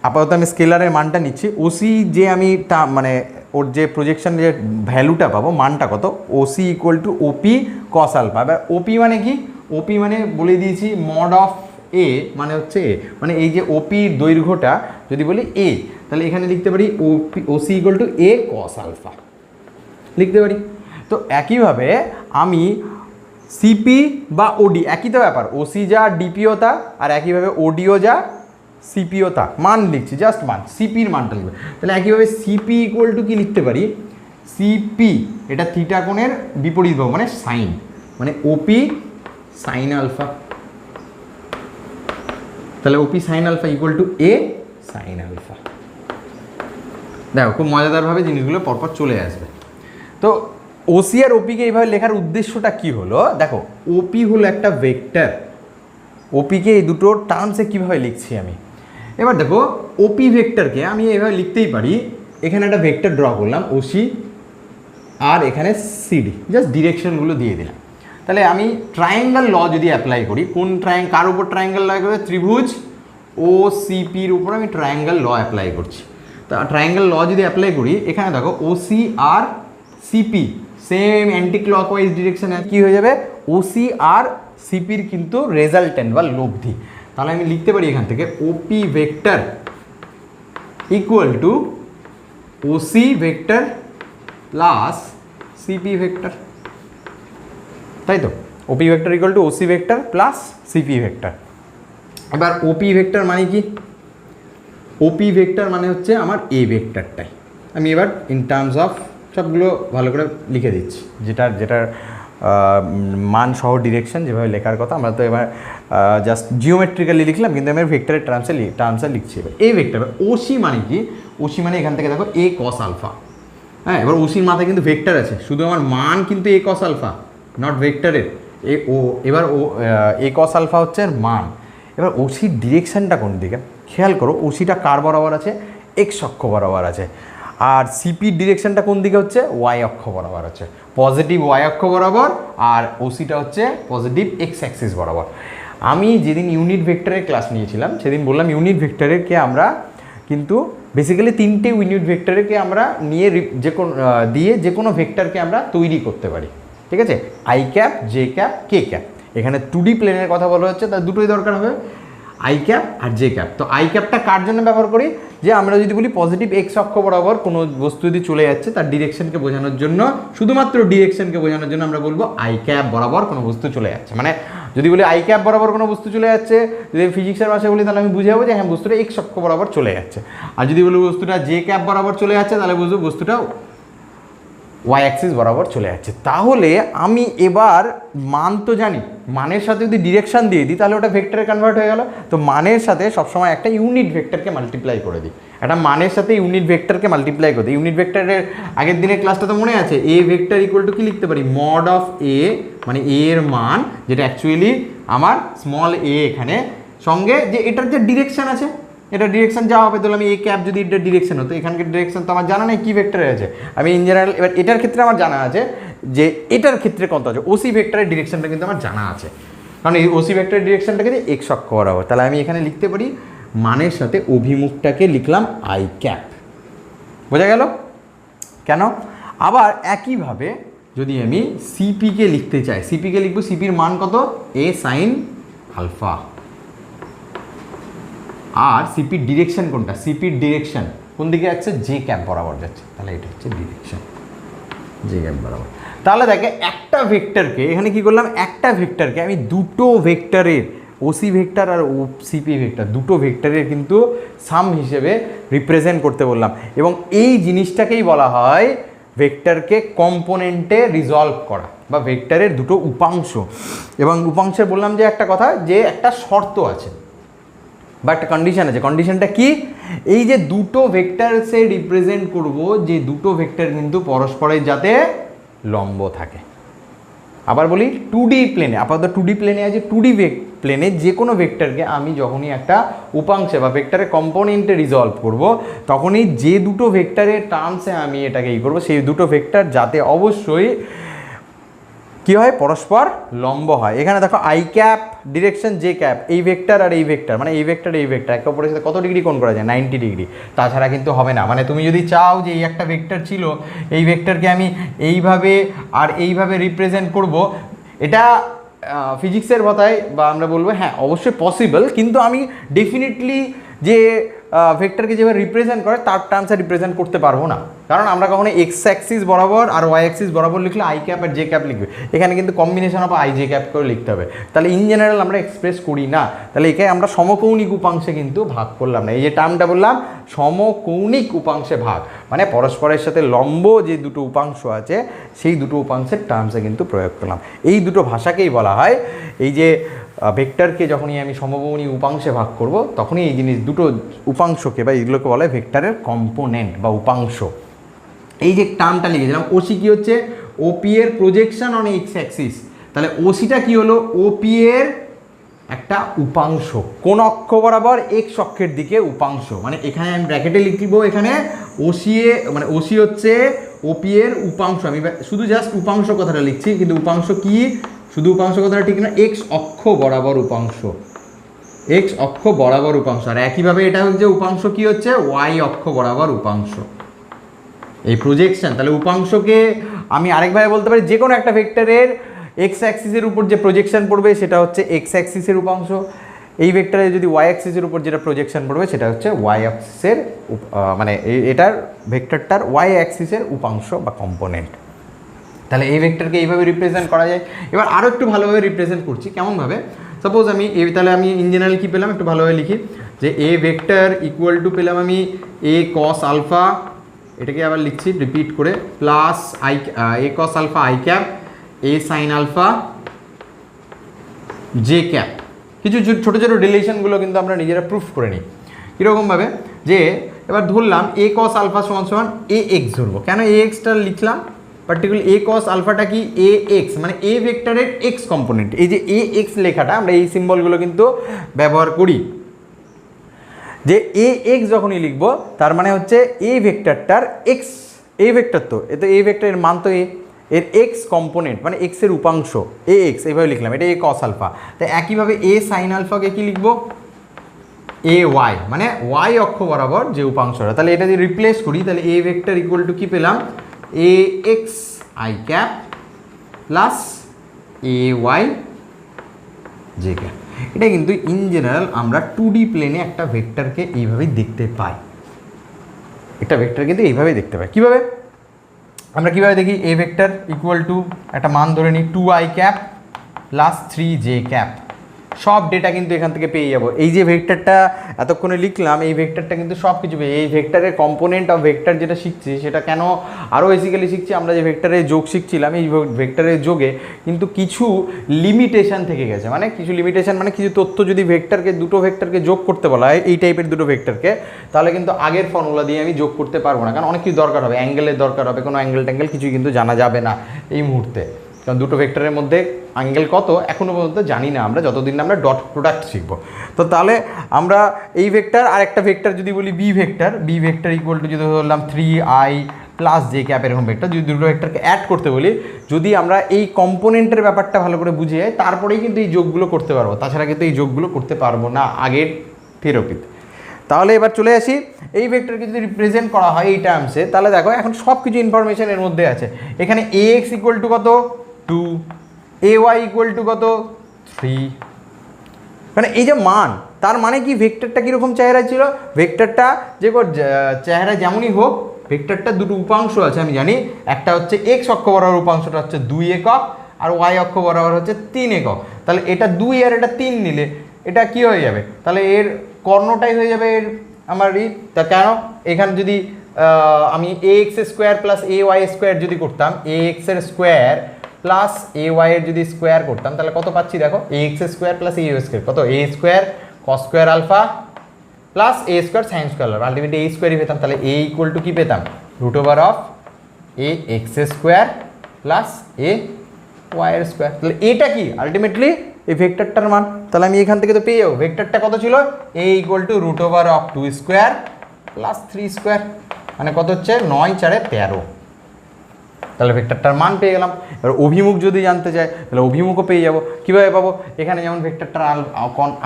আপাতত আমি স্কেলারের মানটা নিচ্ছি। ওসি যে আমি মানে ওর যে প্রজেকশন যে ভ্যালুটা পাবো, মানটা কত, OC equal to OP cos alpha. এবার ওপি মানে কি, ওপি মানে বলে দিয়েছি মড অফ এ মানে হচ্ছে এ, মানে এই যে ওপির দৈর্ঘ্যটা যদি বলি এ, তাহলে এখানে লিখতে পারি OC equal to A cos alpha লিখতে পারি। তো একইভাবে আমি সিপি বা ওডি, একই তো ব্যাপার, ওসি যা ডিপিও তা, আর একইভাবে ওডিও যা সিপিও তা, মান লিখছি জাস্ট মান, সিপির মানটা লিখবে। তাহলে একইভাবে সিপি ইকুয়াল টু কী লিখতে পারি, সিপি এটা থিটা কোণের বিপরীত বাহু মানে সাইন, মানে ওপি সাইন আলফা। তাহলে OP sine alpha equal to A sine alpha. দেখো খুব মজাদারভাবে জিনিসগুলো পরপর চলে আসবে। তো ওসি আর ওপিকে এইভাবে লেখার উদ্দেশ্যটা কি হলো, দেখো ওপি হলো একটা ভেক্টর, ওপিকে এই দুটো টার্মসে কীভাবে লিখছি আমি। এবার দেখো ওপি ভেক্টরকে আমি এইভাবে লিখতেই পারি, এখানে একটা ভেক্টর ড্র করলাম ওসি, আর এখানে সিডি, জাস্ট ডিরেকশনগুলো দিয়ে দিলাম। তাহলে আমি ট্রায়াঙ্গেল ল যদি অ্যাপ্লাই করি, কোন কার উপর ট্রায়াঙ্গেল ল করবে, ত্রিভুজ ও সিপির উপর আমি ট্রায়াঙ্গেল ল অ্যাপ্লাই করছি। তা ট্রায়াঙ্গেল ল যদি অ্যাপ্লাই করি, এখানে দেখো ওসি আর সিপি সেম অ্যান্টি ক্লকওয়াইজ ডিরেকশনে কী হয়ে যাবে, ওসি আর সিপির কিন্তু রেজাল্টেন্ট বা লব্ধি। তাহলে আমি লিখতে পারি এখান থেকে OP vector equal to OC vector plus CP vector, তাই তো, OP vector equal to OC vector plus CP vector. এবার ওপি ভেক্টর মানে কি, ওপি ভেক্টর মানে হচ্ছে আমার এ ভেক্টরটাই। আমি এবার ইন টার্মস অফ সবগুলো ভালো করে লিখে দিচ্ছি, যেটার মান সহ ডিরেকশন যেভাবে লেখার কথা, আমরা তো এবার জাস্ট জিওমেট্রিক্যালি লিখলাম, কিন্তু আমি ভেক্টরের টার্মসে লিখছি। এবার এ ভেক্টর, ওসি মানে কি, ওসি মানে এখান থেকে দেখো এ কস আলফা। হ্যাঁ, এবার ওসির মাথায় কিন্তু ভেক্টর আছে, শুধু আমার মান কিন্তু এ কস আলফা, নট ভেক্টরের এ ও। এবার ও এ কস আলফা হচ্ছে মান। এবার ওসির ডিরেকশনটা কোন দিকে খেয়াল করো, ওসিটা কার বরাবর আছে, এক্স অক্ষ বরাবর আছে, আর সিপির ডিরেকশনটা কোন দিকে হচ্ছে, ওয়াই অক্ষ বরাবর আছে, পজিটিভ ওয়াই অক্ষ বরাবর, আর ওসিটা হচ্ছে পজিটিভ এক্স অ্যাক্সিস বরাবর। আমি যেদিন ইউনিট ভেক্টরের ক্লাস নিয়েছিলাম সেদিন বললাম ইউনিট ভেক্টরেরকে আমরা কিন্তু বেসিক্যালি তিনটে ইউনিট ভেক্টরকে আমরা নিয়ে যে কোনো ভেক্টরকে আমরা তৈরি করতে পারি, ঠিক আছে, I cap, J cap, K cap. এখানে 2D প্লেনের কথা বলা হচ্ছে, তার দুটোই দরকার হবে, আই ক্যাপ আর জে ক্যাপ। তো আই ক্যাপটা কার জন্য ব্যবহার করি, যে আমরা যদি বলি পজিটিভ এক্স অক্ষ বরাবর কোনো বস্তু যদি চলে যাচ্ছে তার ডিরেকশনকে বোঝানোর জন্য, শুধুমাত্র ডিরেকশনকে বোঝানোর জন্য আমরা বলবো আই ক্যাপ বরাবর কোনো বস্তু চলে যাচ্ছে। মানে যদি বলি আই ক্যাপ বরাবর কোনো বস্তু চলে যাচ্ছে, যদি ফিজিক্সের ভাষায় বলি তাহলে আমি বুঝাবো যে হ্যাঁ বস্তুটা এক্স অক্ষ বরাবর চলে যাচ্ছে। আর যদি বলি বস্তুটা জে ক্যাপ বরাবর চলে যাচ্ছে, তাহলে বুঝবো বস্তুটা ওয়াই অ্যাক্সিস বরাবর চলে যাচ্ছে। তাহলে আমি এবার মান তো জানি, মানের সাথে যদি ডিরেকশন দিয়ে দিই তাহলে ওটা ভেক্টরে কনভার্ট হয়ে গেল। তো মানের সাথে সবসময় একটা ইউনিট ভেক্টরকে মাল্টিপ্লাই করে দিই, একটা মানের সাথে ইউনিট ভেক্টরকে মাল্টিপ্লাই করে দিই। ইউনিট ভেক্টরের আগের দিনের ক্লাসটা তো মনে আছে, এ ভেক্টর ইকুয়াল টু কি লিখতে পারি, মড অফ এ, মানে এ এর মান, যেটা অ্যাকচুয়ালি আমার স্মল এ, এখানে সঙ্গে যে এটার যে ডিরেকশন আছে, এটা ডিরেকশন যা হবে, তাহলে আমি এই ক্যাপ যদি এটার ডিরেকশন হতো, এখানকার ডিরেকশন তো আমার জানা নেই কী ভেক্টরে আছে, আমি ইন জেনারেল এবার এটার ক্ষেত্রে আমার জানা আছে যে এটার ক্ষেত্রে কত আছে, ওসি ভেক্টরের ডিরেকশনটা কিন্তু আমার জানা আছে, কারণ এই ওসি ভেক্টরের ডিরেকশনটা কিন্তু এক্স অক্ষ বরাবর। তাহলে আমি এখানে লিখতে পারি মানের সাথে অভিমুখটাকে লিখলাম আই ক্যাপ, বোঝা গেল কেন। আবার একইভাবে যদি আমি সিপিকে লিখতে চাই, সিপিকে লিখবো, সিপির মান কত, এ সাইন আলফা, আর সিপির ডিরেকশন কোনটা, সিপির ডিরেকশন কোন দিকে যাচ্ছে, জে ক্যাপ বরাবর যাচ্ছে, তাহলে এটা হচ্ছে ডিরেকশন জে ক্যাপ বরাবর। তাহলে দেখে একটা ভেক্টরকে এখানে কি করলাম, একটা ভেক্টরকে আমি দুটো ভেক্টরের, ওসি ভেক্টর আর সিপি ভেক্টর, দুটো ভেক্টরের কিন্তু সাম হিসেবে রিপ্রেজেন্ট করতে বললাম। এবং এই জিনিসটাকেই বলা হয় ভেক্টরকে কম্পোনেন্টে রিজলভ করা, বা ভেক্টরের দুটো উপাংশ। এবং উপাংশে বললাম যে একটা কথা, যে একটা শর্ত আছে বা একটা কন্ডিশন আছে, কন্ডিশনটা কি, এই যে দুটো ভেক্টরসে রিপ্রেজেন্ট করব, যে দুটো ভেক্টর কিন্তু পরস্পরের যাতে লম্ব থাকে। আবার বলি 2D প্লেনে, আপাতত 2D প্লেনে আছে, 2D প্লেনে যে কোনো ভেক্টরকে আমি যখনই একটা উপাংশে বা ভেক্টরের কম্পোনেন্টে রিজলভ করব, তখনই যে দুটো ভেক্টরের টার্মসে আমি এটাকে করব, সেই দুটো ভেক্টর যাতে অবশ্যই কী হয়, পরস্পর লম্ব হয়। এখানে দেখো I cap direction J cap, এই ভেক্টর আর এই ভেক্টর, মানে এই ভেক্টর এই ভেক্টর একে অপরের সাথে কত ডিগ্রি কোণ করা যায়, 90 ডিগ্রি, তাছাড়া কিন্তু হবে না। মানে তুমি যদি চাও যে এই একটা ভেক্টর ছিল, এই ভেক্টরকে আমি এইভাবে আর এইভাবে রিপ্রেজেন্ট করব, এটা ফিজিক্সের কথায় বা আমরা বলবো হ্যাঁ অবশ্যই পসিবল, কিন্তু আমি ডেফিনেটলি যে ভেক্টরকে যেভাবে রিপ্রেজেন্ট করে তার টার্মসে রিপ্রেজেন্ট করতে পারবো না, কারণ আমরা কখনো এক্স অ্যাক্সিস বরাবর আর ওয়াই অ্যাক্সিস বরাবর লিখলে আই ক্যাপ আর জে ক্যাপ লিখবে, এখানে কিন্তু combination of I J cap করে লিখতে হবে, তাহলে ইন জেনারেল আমরা এক্সপ্রেস করি না, তাহলে একে আমরা সমকৌণিক উপাংশে কিন্তু ভাগ করলাম না। এই যে টার্মটা বললাম সমকৌণিক উপাংশে ভাগ, মানে পরস্পরের সাথে লম্ব যে দুটো উপাংশ আছে সেই দুটো উপাংশের টার্মসে কিন্তু প্রয়োগ করলাম। এই দুটো ভাষাকেই বলা হয়, এই যে ভেক্টরকে যখনই আমি সমকৌণিক উপাংশে ভাগ করব তখনই এই জিনিস দুটো উপাংশকে বা এইগুলোকে বলা হয় ভেক্টরের কম্পোনেন্ট বা উপাংশ। এই যে টার্মটা লিখেছিলাম ওসি কি হচ্ছে, ওপি এর প্রজেকশন অন এক্স অ্যাক্সিস, তাহলে ওসিটা কি হলো, ওপি এর একটা উপাংশ কোন অক্ষ বরাবর এক্স অক্ষের দিকে উপাংশ, মানে এখানে আমি ব্র্যাকেটে লিখব এখানে ওসি এ মানে ওসি হচ্ছে ওপি এর উপাংশ, আমি শুধু জাস্ট উপাংশ কথাটা লিখছি, কিন্তু উপাংশ কি, শুধু উপাংশ কথাটা ঠিক না, এক্স অক্ষ বরাবর উপাংশ, এক্স অক্ষ বরাবর উপাংশ, আর একইভাবে এটা হচ্ছে উপাংশ কি হচ্ছে ওয়াই অক্ষ বরাবর উপাংশ, এই প্রজেকশন। তাহলে উপাংশকে আমি আরেকভাবে বলতে পারি যে কোনো একটা ভেক্টরের এক্স অ্যাক্সিসের উপর যে প্রজেকশন পড়বে সেটা হচ্ছে এক্স অ্যাক্সিসের উপাংশ, এই ভেক্টরে যদি ওয়াই অ্যাক্সিসের উপর যেটা প্রজেকশন পড়বে সেটা হচ্ছে ওয়াই অ্যাক্সিসের মানে এটার ভেক্টরটার ওয়াই অ্যাক্সিসের উপাংশ বা কম্পোনেন্ট। তাহলে এই ভেক্টরকে এইভাবে রিপ্রেজেন্ট করা যায়। এবার আরও একটু ভালোভাবে রিপ্রেজেন্ট করছি, কেমনভাবে, সাপোজ আমি তাহলে আমি ইন জেনারেল কী পেলাম একটু ভালোভাবে লিখি, যে এ ভেক্টর ইকুয়াল টু পেলাম আমি এ কস আলফা, এটাকে আবার লিখছি রিপিট করে, plus I A cos alpha I cap A sine alpha J cap. কিছু ছোটো ছোটো রিলেশনগুলো কিন্তু আমরা নিজেরা প্রুফ করে নিই। কীরকমভাবে, যে এবার ধরলাম এ কস আলফা সমান সমান এ এক্স ধরবো, কেন এ এক্সটা লিখলাম, পার্টিকুলার এ কস আলফাটা কি এ এক্স, মানে এ ভেক্টরের এক্স কম্পোনেন্ট, এই যে এ এক্স লেখাটা আমরা এই সিম্বলগুলো কিন্তু ব্যবহার করি, যে এ এক্স যখনই লিখবো তার মানে হচ্ছে এ ভেক্টরটার এক্স, এ ভেক্টর তো এতে এ ভেক্টরের মান তো এর এক্স কম্পোনেন্ট মানে এক্সের উপাংশ এ এক্স, এইভাবে লিখলাম, এটা এ কস আলফা। তাই একইভাবে এ সাইন আলফাকে কি লিখবো, এ ওয়াই, মানে ওয়াই অক্ষ বরাবর যে উপাংশটা। তাহলে এটা যদি রিপ্লেস করি তাহলে এ ভেক্টর ইকুয়াল টু কী পেলাম, A X I cap plus A Y J cap. এটা কিন্তু ইন জেনারেল আমরা 2D প্লেনে একটা ভেক্টরকে এইভাবেই দেখতে পাই, একটা ভেক্টর কিন্তু এইভাবেই দেখতে পাই। কীভাবে আমরা কীভাবে দেখি, এ ভেক্টর ইকুয়াল টু একটা মান ধরে নিই 2i cap plus 3j cap, সব ডেটা কিন্তু এখান থেকে পেয়ে যাবো। এই যে ভেক্টরটা এতক্ষণে লিখলাম এই ভেক্টরটা কিন্তু সব কিছু পেয়ে, এই ভেক্টরের কম্পোনেন্ট অফ ভেক্টর যেটা শিখছি সেটা কেন আরও বেসিক্যালি শিখছি, আমরা যে ভেক্টরের যোগ শিখছিলাম এই ভেক্টরের যোগে কিন্তু কিছু লিমিটেশন থেকে গেছে, মানে কিছু লিমিটেশন মানে কিছু তথ্য যদি দুটো ভেক্টরকে যোগ করতে বলা হয় এই টাইপের দুটো ভেক্টরকে, তাহলে কিন্তু আগের ফর্মুলা দিয়ে আমি যোগ করতে পারবো না, কারণ অনেক কিছু দরকার হবে, অ্যাঙ্গেলের দরকার হবে, কোনো অ্যাঙ্গেল ট্যাঙ্গেল কিছুই কিন্তু জানা যাবে না এই মুহূর্তে, কারণ দুটো ভেক্টরের মধ্যে অ্যাঙ্গেল কত এখনও পর্যন্ত জানি না আমরা, যতদিন না আমরা ডট প্রোডাক্ট শিখবো। তো তাহলে আমরা এই ভেক্টর আর একটা ভেক্টর যদি বলি বি ভেক্টর ইকুয়াল টু যদি ধরলাম 3i প্লাস জে ক্যাপ, এরকম ভেক্টর যদি দুটো ভেক্টরকে অ্যাড করতে বলি, যদি আমরা এই কম্পোনেন্টের ব্যাপারটা ভালো করে বুঝে যাই তারপরেই কিন্তু এই যোগগুলো করতে পারবো, তাছাড়া কিন্তু এই যোগগুলো করতে পারবো না আগের থেরাপিতে। তাহলে এবার চলে আসি এই ভেক্টরকে যদি রিপ্রেজেন্ট করা হয় এই টার্মসে, তাহলে দেখো এখন সব কিছু ইনফরমেশন এর মধ্যে আছে। এখানে এ এক্স ইকুয়াল টু কত 2, এ ওয়াই ইকুয়াল টু কত 3, মানে এই যে মান, তার মানে কি ভেক্টরটা কীরকম চেহারা ছিল, ভেক্টরটা যে চেহারা যেমনই হোক ভেক্টরটা দুটো উপাংশ আছে আমি জানি, একটা হচ্ছে এক্স অক্ষ বরাবর উপাংশটা হচ্ছে 2 একক আর ওয়াই অক্ষ বরাবর হচ্ছে 3 একক। তাহলে এটা 2 আর এটা 3 নিলে এটা কি হয়ে যাবে, তাহলে এর কর্ণটাই হয়ে যাবে এর আমার তা কেন এখানে যদি আমি এ X square plus A Y square যদি করতাম, এ এক্সের স্কোয়ার প্লাস এ ওয়াই এর যদি স্কোয়ার করতাম তাহলে কত পাচ্ছি দেখো, A X square plus A square কত, A square cos square alpha plus A square sine square alpha, ultimately A স্কোয়ারই পেতাম। তাহলে এ ইকুয়াল টু কী পেতাম, root over of A X square plus A Y এর স্কোয়ার। তাহলে এটা কি আলটিমেটলি এই ভেক্টরটার মান, তাহলে আমি এখান থেকে তো পেয়ে যাবো ভেক্টরটা কত ছিল, A equal to root over of 2 square plus 3 square, মানে কত হচ্ছে 9 4 13, তাহলে ভেক্টরটার মান পেয়ে গেলাম। এবার অভিমুখ যদি জানতে চাই তাহলে অভিমুখও পেয়ে যাবো। কীভাবে পাবো, এখানে যেমন ভেক্টরটার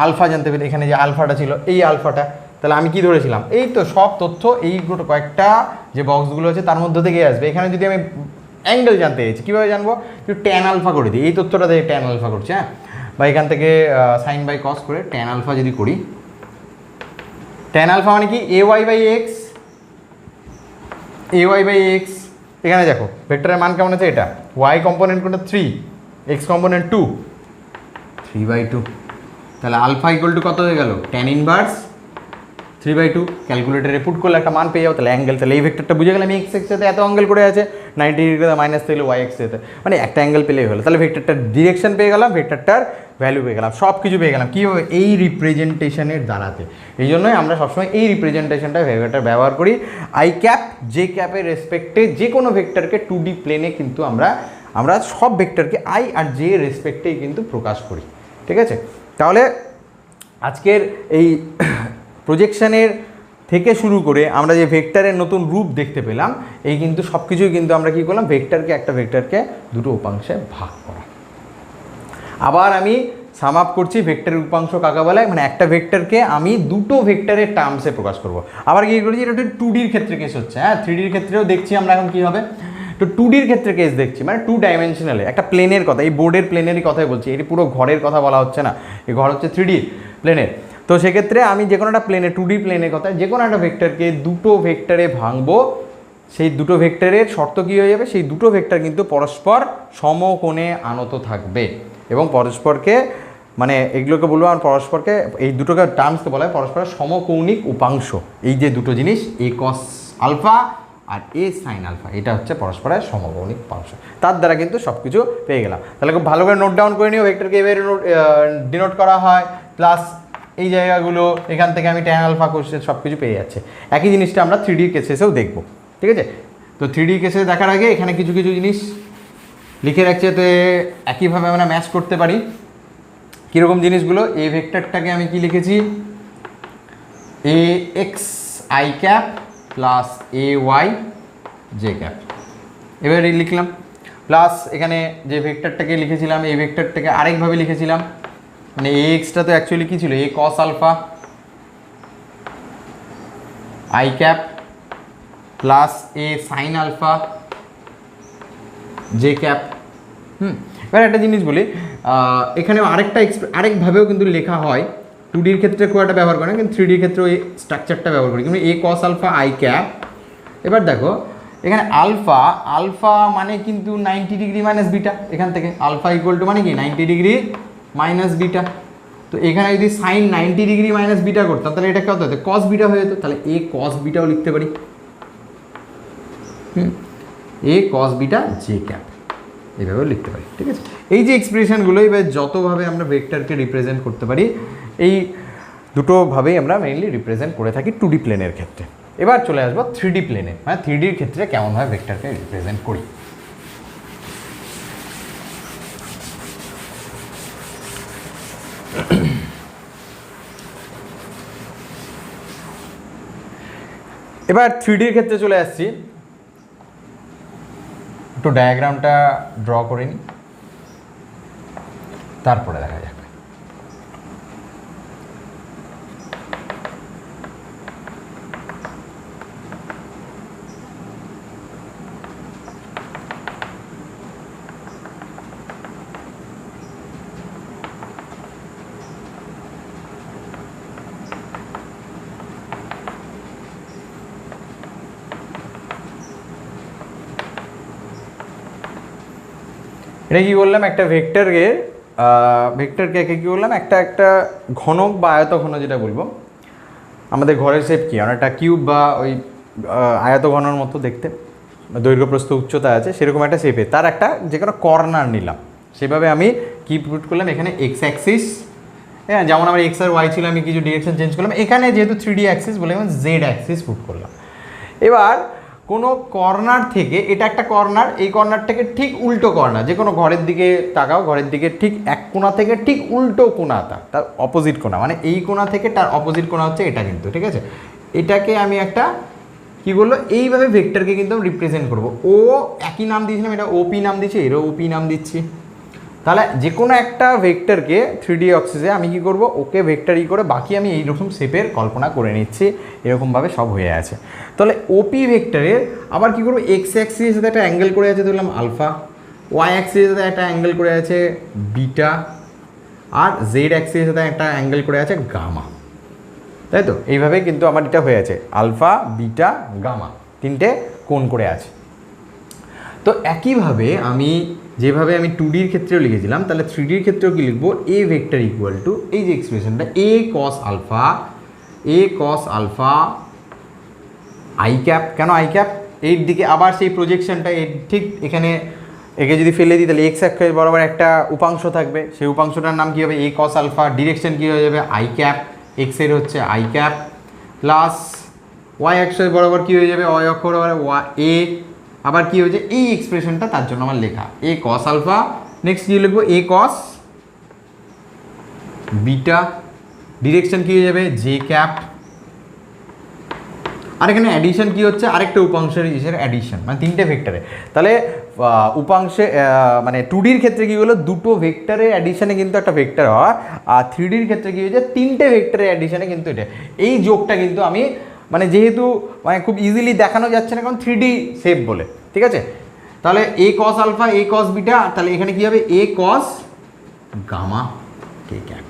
আলফা জানতে পেরে, এখানে যে আলফাটা ছিল এই আলফাটা, তাহলে আমি কি ধরেছিলাম, এই তো সব তথ্য এই কয়েকটা যে বক্সগুলো আছে তার মধ্যে থেকে আসবে। এখানে যদি আমি অ্যাঙ্গেল জানতে চাইছি, কীভাবে জানবো? একটু ট্যান আলফা করে দিই, এই তথ্যটা দিয়ে ট্যান আলফা করছে, হ্যাঁ, বা এখান থেকে সাইন বাই কস করে ট্যান আলফা যদি করি, ট্যান আলফা মানে কি A Y by X, A Y by X. এখানে দেখো ভেক্টরের মান কেমন আছে, এটা ওয়াই কম্পোনেন্ট কোনটা 3, এক্স কম্পোনেন্ট 2, 3/2, তাহলে আলফা ইকুয়াল টু কত হয়ে গেল, ট্যান ইনভার্স 3/2। ক্যালকুলেটারে পুট করলে একটা মান পেয়ে যাবো, তাহলে অ্যাঙ্গেল, তাহলে এই ভেক্টরটা বুঝে গেলাম এক্স এক্সেতে এত অ্যাঙ্গেল করে আছে, 90 ডিগ্রি মাইনাস থাকলে ওয়াই এক্সেতে, মানে একটা অ্যাঙ্গেল পেলেই হলো। তাহলে ভেক্টরটার ডিরেকশন পেয়ে গেলাম, ভেক্টরটার ভ্যালু পেয়ে গেলাম, সব কিছু পেয়ে গেলাম কীভাবে, এই রিপ্রেজেন্টেশনের দ্বারাতে। এই জন্যই আমরা সবসময় এই রিপ্রেজেন্টেশনটা ভেক্টর ব্যবহার করি। আই ক্যাপ জে ক্যাপের রেসপেক্টে যে কোনো ভেক্টরকে 2D প্লেনে কিন্তু আমরা সব ভেক্টরকে আই আর জে রেসপেক্টেই কিন্তু প্রকাশ করি, ঠিক আছে। তাহলে আজকের এই প্রজেকশনের থেকে শুরু করে আমরা যে ভেক্টরের নতুন রূপ দেখতে পেলাম, এই কিন্তু সব কিছুই কিন্তু আমরা কী করলাম, একটা ভেক্টরকে দুটো উপাংশে ভাগ করা। আবার আমি সাম আপ করছি, ভেক্টরের উপাংশ কাকে বলে, মানে একটা ভেক্টরকে আমি দুটো ভেক্টরের টার্মসে প্রকাশ করব। আবার কি করেছি, এটা 2Dর ক্ষেত্রে কেস হচ্ছে, হ্যাঁ 3Dর ক্ষেত্রেও দেখছি আমরা এখন কী হবে, তো 2Dর ক্ষেত্রে কেস দেখছি, মানে 2 ডাইমেনশনালে একটা প্লেনের কথা, এই বোর্ডের প্লেনেরই কথাই বলছি, এটি পুরো ঘরের কথা বলা হচ্ছে না, এই ঘর হচ্ছে 3D প্লেনের। তো সেক্ষেত্রে আমি যে কোনো একটা প্লেনে 2D প্লেনের কথা, যে কোনো একটা ভেক্টরকে দুটো ভেক্টরে ভাঙবো, সেই দুটো ভেক্টরের শর্ত কী হয়ে যাবে, সেই দুটো ভেক্টর কিন্তু পরস্পর সমকোণে আনত থাকবে এবং পরস্পরকে, মানে এগুলোকে বলবো আর পরস্পরকে, এই দুটোকে টার্মসকে বলা হয় পরস্পরের সমকৌণিক উপাংশ। এই যে দুটো জিনিস, এ কস আলফা আর এ সাইন আলফা, এটা হচ্ছে পরস্পরের সমকৌণিক উপাংশ। তার দ্বারা কিন্তু সব কিছু পেয়ে গেলাম। তাহলে খুব ভালো করে নোট ডাউন করে নিও, ভেক্টরকে এভাবে ডিনোট করা হয়, প্লাস এই জায়গাগুলো এখান থেকে আমি ট্যান আলফা কোশ্চেন সব কিছু পেয়ে যাচ্ছে। একই জিনিসটা আমরা 3D কেসেসেও দেখবো, ঠিক আছে। তো 3D কেসে দেখার আগে এখানে কিছু কিছু জিনিস লিখে রাখছি, যাতে একইভাবে আমরা ম্যাচ করতে পারি। কীরকম জিনিসগুলো, এই ভেক্টরটাকে আমি কি লিখেছি, A X I cap plus A Y J cap, এবারে লিখলাম। প্লাস এখানে যে ভেক্টরটাকে লিখেছিলাম, এই ভেক্টরটাকে আরেকভাবে লিখেছিলাম, মানে এ এক্সটা তো অ্যাকচুয়ালি কী ছিল, A cos alpha I cap plus A sine alpha J cap. এবার একটা জিনিস বলি, এখানেও আরেকভাবেও কিন্তু লেখা হয়, 2Dর ক্ষেত্রে খুব একটা ব্যবহার করে না, কিন্তু 3Dর ক্ষেত্রে ওই স্ট্রাকচারটা ব্যবহার করি, কিন্তু এ কস আলফা আই ক্যাপ। এবার দেখো এখানে আলফা মানে কিন্তু 90 ডিগ্রি মাইনাস বিটা, এখান থেকে আলফা ইকুয়াল টু মানে কি 90 ডিগ্রি মাইনাস বিটা। তো এখানে যদি সাইন 90 ডিগ্রি মাইনাস বিটা করতাম, তাহলে এটা কত হতো, কস বিটা হয়ে যেত, তাহলে এ কস বিটাও লিখতে পারি, এ কস বিটা জে ক্যাপ, এইভাবেও লিখতে পারি, ঠিক আছে। এই যে এক্সপ্রেশনগুলো, এবার যতভাবে আমরা ভেক্টরকে রিপ্রেজেন্ট করতে পারি, এই দুটোভাবেই আমরা মেইনলি রিপ্রেজেন্ট করে থাকি 2D প্লেনের ক্ষেত্রে। এবার চলে আসবো 3D প্লেনে, মানে 3Dর ক্ষেত্রে কেমনভাবে ভেক্টরকে রিপ্রেজেন্ট করি। এবার 3Dর ক্ষেত্রে চলে আসছি, একটু ডায়াগ্রামটা ড্র করে নিই, তারপরে দেখা যাবে। এটা কী করলাম, একটা ভেক্টরকে কী করলাম, একটা ঘনক বা আয়ত ঘন যেটা বলবো, আমাদের ঘরের শেপ কি, অনেকটা কিউব বা ওই আয়ত ঘনর মতো দেখতে, দৈর্ঘ্য প্রস্থ উচ্চতা আছে, সেরকম একটা শেপে তার একটা যে কোনো কর্নার নিলাম। সেভাবে আমি কি পুট করলাম, এখানে এক্স অ্যাক্সিস, হ্যাঁ যেমন আমার এক্স আর ওয়াই ছিল, আমি কিছু ডিরেকশন চেঞ্জ করলাম, এখানে যেহেতু 3D অ্যাক্সিস বলে আমি জেড অ্যাক্সিস পুট করলাম। এবার কোনো কর্নার থেকে, এটা একটা কর্নার, এই কর্নারটাকে ঠিক উল্টো কর্নার, যে কোনো ঘরের দিকে তাকাও, ঘরের দিকে ঠিক এক কোণা থেকে ঠিক উল্টো কোণা, তার অপোজিট কোণা, মানে এই কোণা থেকে তার অপোজিট কোণা হচ্ছে এটা, কিন্তু ঠিক আছে। এটাকে আমি একটা কী বললো, এইভাবে ভেক্টরকে কিন্তু রিপ্রেজেন্ট করবো। ও একই নাম দিয়েছিলাম, এটা ওপি নাম দিচ্ছি, এরও ওপি নাম দিচ্ছি। তাহলে যে কোনো একটা ভেক্টরকে 3D অক্সিসে আমি কি করব, ওকে ভেক্টর করে বাকি আমি এইরকম শেপের কল্পনা করে নিচ্ছি, এরকমভাবে সব হয়ে আছে। তাহলে ওপি ভেক্টরের আবার কি করবো, এক্স অ্যাক্সিসের সাথে একটা অ্যাঙ্গেল করে আছে ধরলাম আলফা, ওয়াই অ্যাক্সিসের সাথে একটা অ্যাঙ্গেল করে আছে বিটা, আর জেড অ্যাক্সিসের সাথে একটা অ্যাঙ্গেল করে আছে গামা, তাই তো? এইভাবে কিন্তু আমার এটা হয়ে আছে, আলফা বিটা গামা, তিনটে কোণ করে আছে। তো একইভাবে আমি যেভাবে আমি 2Dর ক্ষেত্রেও লিখেছিলাম, তাহলে 3Dর ক্ষেত্রেও কি লিখবো, এ ভেক্টর ইকুয়াল টু এই যে এক্সপ্রেশনটা এ কস আলফা আই ক্যাপ। কেন আই ক্যাপ? এর দিকে আবার সেই প্রজেকশনটা এর ঠিক এখানে একে যদি ফেলে দিই তাহলে এক্স অক্ষের বরাবর একটা উপাংশ থাকবে, সেই উপাংশটার নাম কী হবে, এ কস আলফা, ডিরেকশন কী হয়ে যাবে আই ক্যাপ, এক্সের হচ্ছে আই ক্যাপ, প্লাস ওয়াই অক্ষের বরাবর কী হয়ে যাবে, ওয়াই অক্ষ বরাবর এ, আবার কী হয়েছে এই এক্সপ্রেশনটা, তার জন্য আমার লেখা এ কস আলফা। নেক্সট কী লিখবো, এ কস বিটা, ডিরেকশন কী হয়ে যাবে জে ক্যাপ, আর এখানে অ্যাডিশন কী হচ্ছে, আরেকটা উপাংশের হিসেবে অ্যাডিশন, মানে তিনটে ভেক্টরে। তাহলে উপাংশে মানে 2Dর ক্ষেত্রে কী হলো, দুটো ভেক্টরের অ্যাডিশনে কিন্তু একটা ভেক্টর হয়, আর 3Dর ক্ষেত্রে কী হয়েছে, তিনটে ভেক্টরের অ্যাডিশনে কিন্তু এটা, এই যোগটা কিন্তু আমি মানে যেহেতু মানে খুব ইজিলি দেখানো যাচ্ছে না, কারণ 3D শেপ বলে, ঠিক আছে? তাহলে এ কস আলফা এ কস বিটা, তাহলে এখানে কী হবে, এ কস গামা কে ক্যাপ,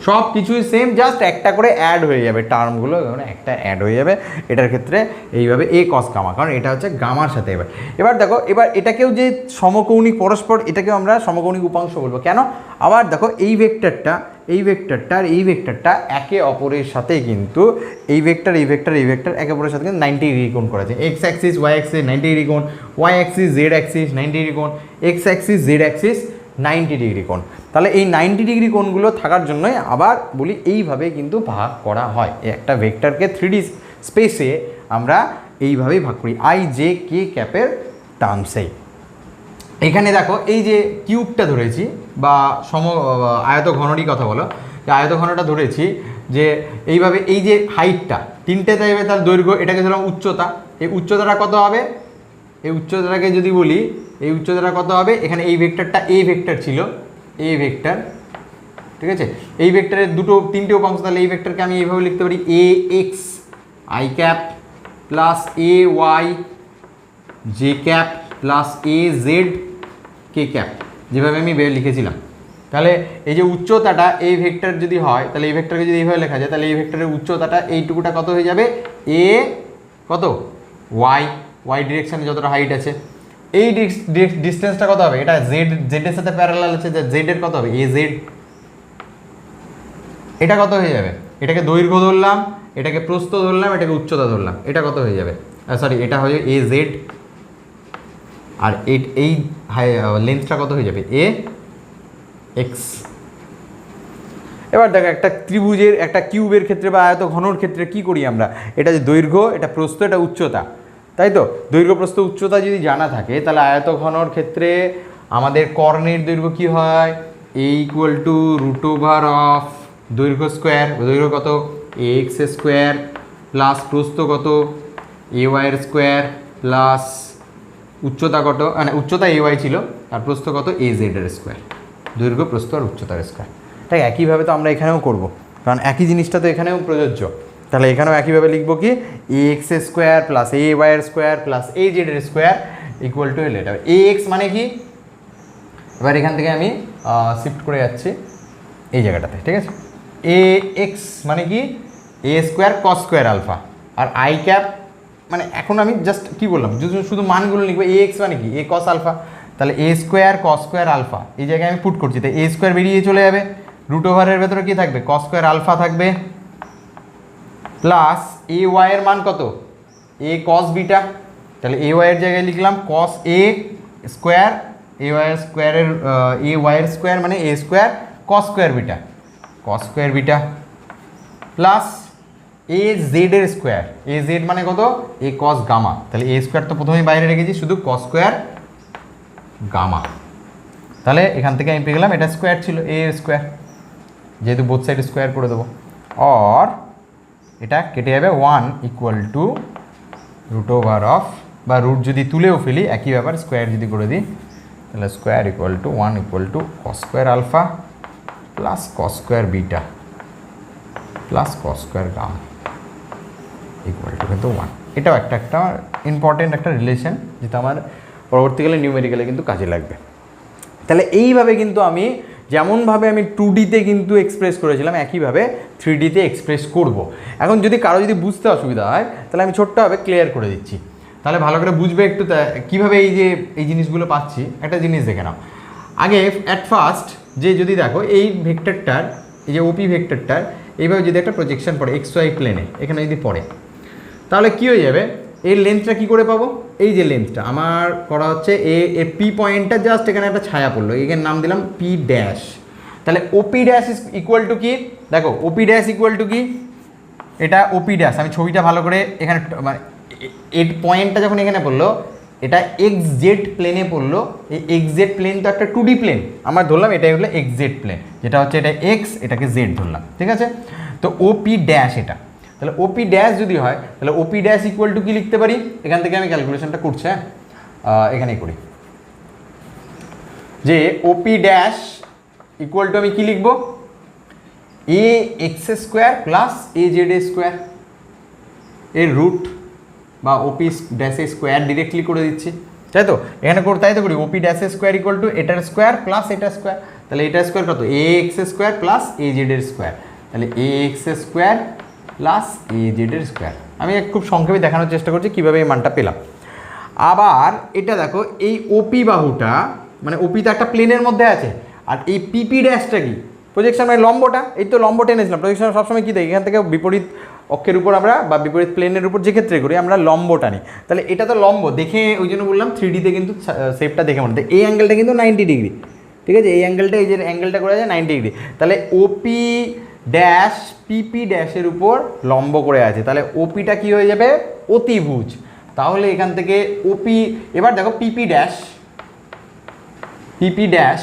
সব কিছুই সেম, জাস্ট একটা করে অ্যাড হয়ে যাবে, টার্মগুলো একটা অ্যাড হয়ে যাবে এটার ক্ষেত্রে এইভাবে এ কস গামা, কারণ এটা হচ্ছে গামার সাথে। এবার দেখো, এবার এটাকেও যে সমকৌণিক পরস্পর, এটাকেও আমরা সমকৌণিক উপাংশ বলবো। কেন? আবার দেখো এই ভেক্টরটা আর এই ভেক্টরটা একে অপরের সাথে কিন্তু এই ভেক্টর একে অপরের সাথে কিন্তু 90 ডিগ্রি কোণ করেছে, X axis Y axis 90 degree কোণ, Y axis Z axis 90 degree কোণ, X axis Z axis 90 degree কোণ। তাহলে এই 90 ডিগ্রি কোণগুলো থাকার জন্যই আবার বলি এইভাবে কিন্তু ভাগ করা হয়, একটা ভেক্টরকে 3D স্পেসে আমরা এইভাবেই ভাগ করি আই জে কে ক্যাপের টার্মসেই। এখানে দেখো এই যে কিউবটা ধরেছি বা আয়ত ঘনরই কথা বলো, যে আয়ত ঘনটা ধরেছি, যে এইভাবে এই যে হাইটটা তিনটে চাইবে, তার দৈর্ঘ্য, এটাকে ধরলাম উচ্চতা, এই উচ্চতাটা কত হবে, এই উচ্চতাটাকে যদি বলি, এই উচ্চতাটা কত হবে, এখানে এই ভেক্টরটা এ ভেক্টর ছিল, এ ভেক্টর, ঠিক আছে? এই ভেক্টরের তিনটে উপাংশ, তাহলে এই ভেক্টরকে আমি এইভাবে লিখতে পারি A X I cap plus A Y J cap plus A Z K cap, যেভাবে আমি লিখেছিলাম। তাহলে এই যে উচ্চতাটা এই ভেক্টর যদি হয়, তাহলে এই ভেক্টরকে যদি এইভাবে লেখা যায়, তাহলে এই ভেক্টরের উচ্চতাটা এইটুকুটা কত হয়ে যাবে, এ কত ওয়াই ডিরেকশানে যতটা হাইট আছে, এই ডিস্টেন্সটা কত হবে, এটা জেডের সাথে প্যারালাল আছে, জেডের কত হবে, এ জেড, এটা কত হয়ে যাবে, এটাকে দৈর্ঘ্য ধরলাম, এটাকে প্রস্থ ধরলাম, এটাকে উচ্চতা ধরলাম, এটা কত হয়ে যাবে, সরি এটা হয়ে এ জেড, আর এই লেন্থটা কত হয়ে যাবে, এ এক্স। এবার দেখো একটা ত্রিভুজের, একটা কিউবের ক্ষেত্রে বা আয়ত ঘনর ক্ষেত্রে কি করি আমরা, এটা যে দৈর্ঘ্য, এটা প্রস্থ, এটা উচ্চতা, তাই তো? দৈর্ঘ্য প্রস্থ উচ্চতা যদি জানা থাকে, তাহলে আয়ত ঘনর ক্ষেত্রে আমাদের কর্ণের দৈর্ঘ্য কি হয়, এ ইকুয়াল টু √ওভার অফ দৈর্ঘ্য স্কোয়ার, দৈর্ঘ্য কত, এ এক্স স্কোয়ার প্লাস প্রস্থ কত, এ ওয়াইয়ের স্কোয়ার প্লাস উচ্চতা কত, মানে উচ্চতা এ ওয়াই ছিল আর প্রস্থ কত, এ জেডের স্কোয়ার, দৈর্ঘ্য প্রস্থ আর উচ্চতার স্কোয়ার। তাই একইভাবে তো আমরা এখানেও করব, কারণ একই জিনিসটা তো এখানেও প্রযোজ্য। তাহলে এখানেও একইভাবে লিখবো কি, A X square plus A ওয়াইয়ের স্কোয়ার প্লাস এ জেডের স্কোয়ার ইকুয়াল টু এটা এ এক্স মানে কি, এবার এখান থেকে আমি শিফট করে যাচ্ছি এই জায়গাটাতে, ঠিক আছে? এ এক্স মানে কি, A square cos square alpha, আর আই ক্যাপ মানে এখন আমি জাস্ট কী বললাম, শুধু মানগুলো লিখবো, এ এক্স মানে কি, এ কস আলফা, তাহলে এ স্কোয়ার কস স্কোয়ার আলফা এই জায়গায় আমি পুট করছি, তাই এ স্কোয়ার বেরিয়ে চলে যাবে, √ওভারের ভেতরে কী থাকবে, কস স্কোয়ার আলফা থাকবে, প্লাস এ ওয়াইয়ের মান কত, এ কস বিটা, তাহলে এ ওয়াইয়ের জায়গায় লিখলাম কস এ স্কোয়ার, এ ওয়াইয়ের স্কোয়ারের এ ওয়াইয়ের স্কোয়ার মানে A square cos square beta plus A জেডের স্কোয়ার, এ জেড মানে কত, এ কস গামা, তাহলে এ স্কোয়ার তো প্রথমেই বাইরে রেখেছি, শুধু কস স্কোয়ার গামা, তাহলে এখান থেকে আমি পেয়ে গেলাম, এটা স্কোয়ার ছিল এ স্কোয়ার, যেহেতু বোথ সাইড স্কোয়ার করে দেবো, আর এটা কেটে যাবে 1 ইকুয়াল টু √ওভার অফ, বা রুট যদি তুলেও ফেলি একই ব্যাপার, স্কোয়ার যদি করে দিই তাহলে square equal to 1 equal to cos square alpha plus cos square beta plus cos square gamma equal to কিন্তু 1। এটাও একটা ইম্পর্টেন্ট একটা রিলেশন, যেটা আমার পরবর্তীকালে নিউমেরিক্যালে কিন্তু কাজে লাগবে। তাহলে এইভাবে কিন্তু আমি যেমনভাবে আমি 2Dতে কিন্তু এক্সপ্রেস করেছিলাম একইভাবে 3Dতে এক্সপ্রেস করব। এখন যদি কারো যদি বুঝতে অসুবিধা হয় তাহলে আমি ছোট্টভাবে ক্লিয়ার করে দিচ্ছি, তাহলে ভালো করে বুঝবে একটু কীভাবে এই জিনিসগুলো পাচ্ছি। একটা জিনিস দেখে নাও আগে অ্যাট ফার্স্ট, যে যদি দেখো এই ভেক্টরটার, এই যে ওপি ভেক্টরটার এইভাবে যদি একটা প্রজেকশন পড়ে XY প্লেনে, এখানে যদি পড়ে তাহলে কী হয়ে যাবে, এর লেন্থটা কী করে পাবো, এই যে লেন্থটা আমার করা হচ্ছে এ পি পয়েন্টটা জাস্ট এখানে একটা ছায়া পড়লো, এখানে নাম দিলাম পি ড্যাশ। তাহলে ওপি ড্যাশ ইজ ইকুয়াল টু কি, দেখো ওপি ড্যাশ ইকুয়াল টু কি, এটা ওপি ড্যাশ, আমি ছবিটা ভালো করে এখানে মানে এর পয়েন্টটা যখন এখানে পড়লো এটা XZ প্লেনে পড়লো। এই XZ প্লেন তো একটা 2D প্লেন, আমার ধরলাম এটাই হলো XZ প্লেন, যেটা হচ্ছে এটা X, এটাকে Z ধরলাম, ঠিক আছে। তো ওপি ড্যাশ এটা, তাহলে ওপি ড্যাশ যদি হয় তাহলে ওপি ড্যাশ ইকুয়াল টু কি লিখতে পারি, এখান থেকে আমি ক্যালকুলেশনটা করছি, হ্যাঁ এখানেই করি, যে ওপি ড্যাশ ইকুয়াল টু আমি কি লিখবো, AX square plus AZ square এর রুট বা ওপি ড্যাশ স্কোয়ার ডিরেক্টলি করে দিচ্ছি, তাই তো এখানে তাই তো করি। ওপি ড্যাশ স্কোয়ার ইকুয়াল টু এটার স্কোয়ার প্লাস এটার স্কোয়ার, তাহলে এটার স্কোয়ার কত, AX স্কোয়ার প্লাস AZ এর স্কোয়ার, তাহলে AX স্কোয়ার প্লাস AZ এর স্কোয়ার। আমি খুব সংক্ষেপে দেখানোর চেষ্টা করছি কীভাবে এই মানটা পেলাম। আবার এটা দেখো এই ওপি বাহুটা মানে ওপি তো একটা প্লেনের মধ্যে আছে, আর এই পিপি ড্যাশটা কি, প্রজেকশন মানে লম্বটা, এই তো লম্ব টেনেছিলাম। প্রজেকশন সবসময় কী দেখি, এখান থেকে বিপরীত অক্ষের উপর আমরা বা বিপরীত প্লেনের উপর যে ক্ষেত্রে করি আমরা লম্ব টানি, তাহলে এটা তো লম্ব দেখে ওই জন্য বললাম 3Dতে কিন্তু শেপটা দেখে মনে হয়। এই অ্যাঙ্গেলটা কিন্তু 90 ডিগ্রি, ঠিক আছে, এই অ্যাঙ্গেলটা এই যে অ্যাঙ্গেলটা করে আছে 90 ডিগ্রি, তাহলে ওপি ড্যাশ পিপি ড্যাশের উপর লম্ব করে আছে, তাহলে ওপিটা কি হয়ে যাবে, অতিভুজ। তাহলে এখান থেকে ওপি, এবার দেখো পিপি ড্যাশ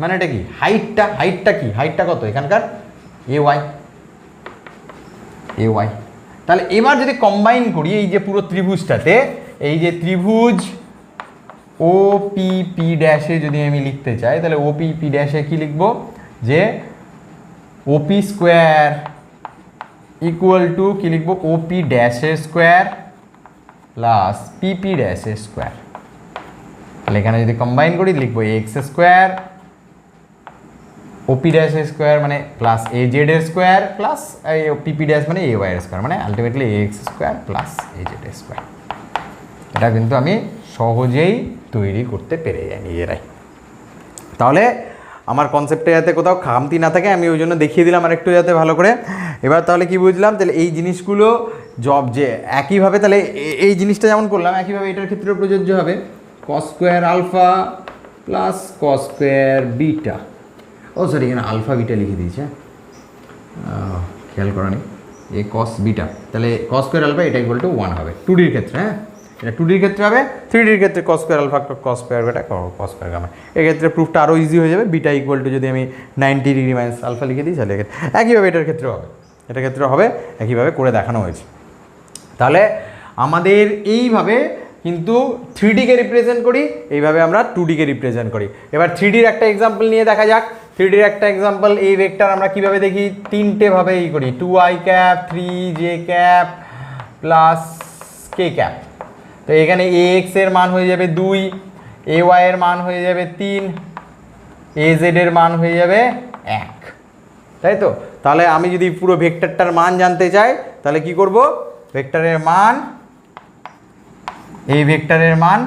মানে এটা কি, হাইটটা কি, হাইটটা কত এখানকার, AY। তাহলে এবার যদি কম্বাইন করি এই যে পুরো ত্রিভুজটাতে, এই যে ত্রিভুজ OPP ড্যাশে যদি আমি লিখতে চাই তাহলে OPP ড্যাশে কি লিখবো, যে OP স্কোয়ার ইকুয়াল টু কি লিখবো, OP ড্যাশের স্কোয়ার প্লাস PP ড্যাশের স্কোয়ার। তাহলে এখানে যদি কম্বাইন করি লিখবো AX স্কোয়ার OP ড্যাশের স্কোয়ার মানে প্লাস AZ এর স্কোয়ার প্লাস PP ড্যাশ মানে AY এর স্কোয়ার, মানে ultimately AX square plus AZ এর স্কোয়ার। এটা কিন্তু আমি সহজেই তৈরি করতে পেরে যাই নিজেরাই। তাহলে আমার কনসেপ্টে যাতে কোথাও খামতি না থাকে আমি ওই জন্য দেখিয়ে দিলাম আর একটু যাতে ভালো করে। এবার তাহলে কি বুঝলাম, তাহলে এই জিনিসগুলো যে একইভাবে তাহলে এই জিনিসটা যেমন করলাম একইভাবে এটার ক্ষেত্রেও প্রযোজ্য হবে, cos square alpha plus cos square beta. ও সরি, এখানে আলফা বিটা লিখে দিয়েছে, খেয়াল করা নেই, এ কস বিটা, তাহলে কস স্কোয়ার আলফা এটা ইকুয়াল টু 1 হবে 2Dর ক্ষেত্রে, হ্যাঁ এটা 2Dর ক্ষেত্রে হবে। 3Dর ক্ষেত্রে cos square alpha cos square beta cos square gamma, এক্ষেত্রে প্রুফটা আরও ইজি হয়ে যাবে। বিটা ইকুয়াল টু যদি আমি 90 ডিগ্রি মাইনাস আলফা লিখে দিই তাহলে একইভাবে এটার ক্ষেত্রেও হবে, এটার ক্ষেত্রেও হবে, একইভাবে করে দেখানো হয়েছে। তাহলে আমাদের এইভাবে কিন্তু 3Dকে রিপ্রেজেন্ট করি, এইভাবে আমরা 2Dকে রিপ্রেজেন্ট করি। এবার 3Dর একটা এক্সাম্পল নিয়ে দেখা যাক। 3Dর একটা এক্সাম্পল, এই ভেক্টর আমরা কিভাবে দেখি, তিনটে ভাবে করি, 2i cap 3j cap plus k cap. তো এখানে ax এর মান হয়ে যাবে 2, ay এর মান হয়ে যাবে 3, az এর মান হয়ে যাবে 1, তাই তো। তাহলে আমি যদি পুরো ভেক্টরটার মান জানতে চাই তাহলে কি করব, ভেক্টরের মান, এই ভেক্টরের মান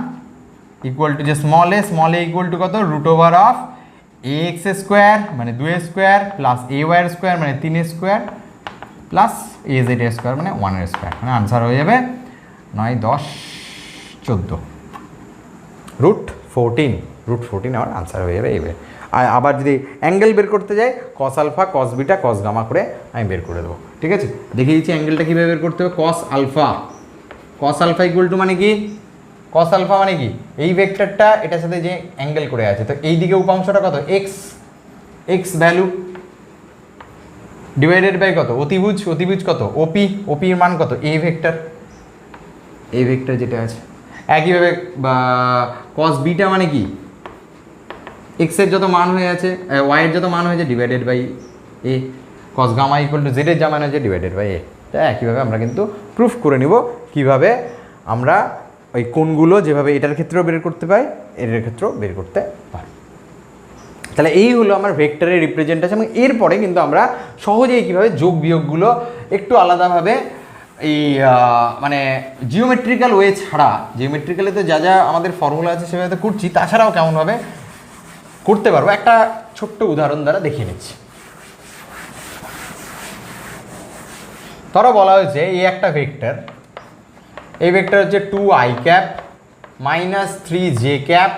ইকুয়াল টু যে স্মল a ইকুয়াল টু কত, root over of ax square মানে 2 স্কোয়ার প্লাস ay এর স্কোয়ার মানে 3 স্কোয়ার প্লাস az এর স্কোয়ার মানে 1 এর স্কোয়ার, মানে আনসার হয়ে যাবে 9, 10, 14, রুট 14 আমার আনসার হয়ে যাবে এইভাবে। আর আবার যদি অ্যাঙ্গেল বের করতে যাই cos alpha cos beta cos gamma করে আমি বের করে দেবো, ঠিক আছে। দেখিয়ে দিচ্ছি অ্যাঙ্গেলটা কীভাবে বের করতে হবে। কস আলফা ইকুয়াল টু মানে কি, কস আলফা মানে কি, এই ভেক্টরটা এটার সাথে যে অ্যাঙ্গেল করে আছে, তো এই দিকে উপাংশটা কত, এক্স ভ্যালু ডিভাইডেড বাই কত, অতিভুজ কত, ওপির মান কত, এই ভেক্টর যেটা আছে। একইভাবে কস বিটা মানে কি, এক্সের যত মান হয়ে আছে, ওয়াইয়ের যত মান হয়েছে divided by A, cos gamma equal to জেডের যা মান হয়েছে ডিভাইডেড বাই এ। তাই একইভাবে আমরা কিন্তু প্রুফ করে নিব কীভাবে আমরা ওই কোণগুলো যেভাবে এটার ক্ষেত্রেও বের করতে পাই, এটার ক্ষেত্রেও বের করতে পারি। তাহলে এই হলো আমার ভেক্টরের রিপ্রেজেন্টেশন। এবং এরপরে কিন্তু আমরা সহজেই কীভাবে যোগ বিয়োগগুলো একটু আলাদাভাবে এই মানে জিওমেট্রিক্যাল ওয়ে ছাড়া, জিওমেট্রিক্যালে তো যা যা আমাদের ফর্মুলা আছে সেভাবে তো করছি, তাছাড়াও কেমনভাবে করতে পারবো একটা ছোট্ট উদাহরণ দ্বারা দেখিয়ে নিচ্ছি। ধরো বলা হয়েছে এই একটা ভেক্টর, এই ভেক্টর হচ্ছে 2i cap minus 3j cap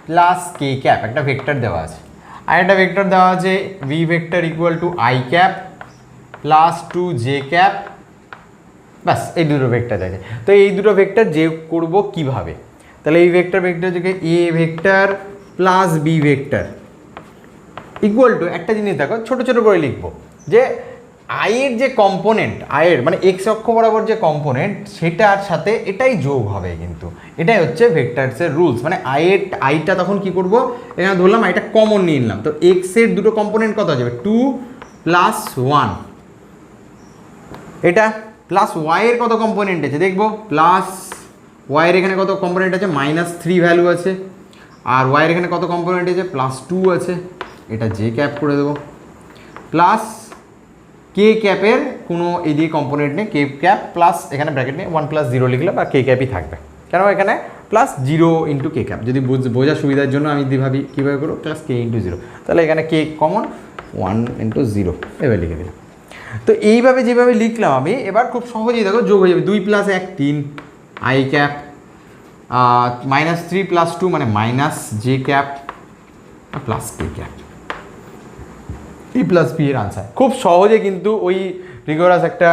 plus K cap, একটা ভেক্টর দেওয়া আছে। আর একটা ভেক্টর দেওয়া আছে V vector equal to I cap plus 2j cap, ব্যাস এই দুটো ভেক্টর আছে। তো এই দুটো ভেক্টর যে করব কিভাবে, তাহলে এই ভেক্টর থেকে A vector plus B vector equal to একটা জিনিস দেখো ছোটো ছোটো করে লিখবো যে আয়ের যে কম্পোনেন্ট, আয়ের মানে এক্স অক্ষ বরাবর যে কম্পোনেন্ট সেটার সাথে এটাই যোগ হবে। কিন্তু এটাই হচ্ছে ভেক্টরসের রুলস। মানে আইটা তখন কি করব, এখানে ধরলাম আইটা কমন নিয়ে নিলাম, তো এক্সের দুটো কম্পোনেন্ট কত হয়ে যাবে 2 + 1, এটা প্লাস ওয়াইয়ের কত কম্পোনেন্ট আছে দেখবো, প্লাস ওয়াইয়ের এখানে কত কম্পোনেন্ট আছে -3 ভ্যালু আছে, আর ওয়াইয়ের এখানে কত কম্পোনেন্ট আছে +2 আছে, এটা জে ক্যাপ করে দেবো, প্লাস কে ক্যাপের কোনো এদিকে কম্পোনেন্ট নেই, কে ক্যাপ প্লাস এখানে ব্র্যাকেট নেই 1 + 0 লিখলে বা কে ক্যাপই থাকবে, কেন এখানে +0 × কে ক্যাপ। যদি বোঝার সুবিধার জন্য আমি ভাবি কীভাবে করবো প্লাস কে × 0, তাহলে এখানে কে কমন 1 × 0 এবার লিখে দিলাম। তো এইভাবে যেভাবে লিখলাম আমি, এবার খুব সহজেই দেখো যোগ হয়ে যাবে 2 + 1 3 আই ক্যাপ, -3 + 2 মানে -j cap plus K cap, ই প্লাস বি এর আনসার। খুব সহজে কিন্তু ওই রিগোরাস একটা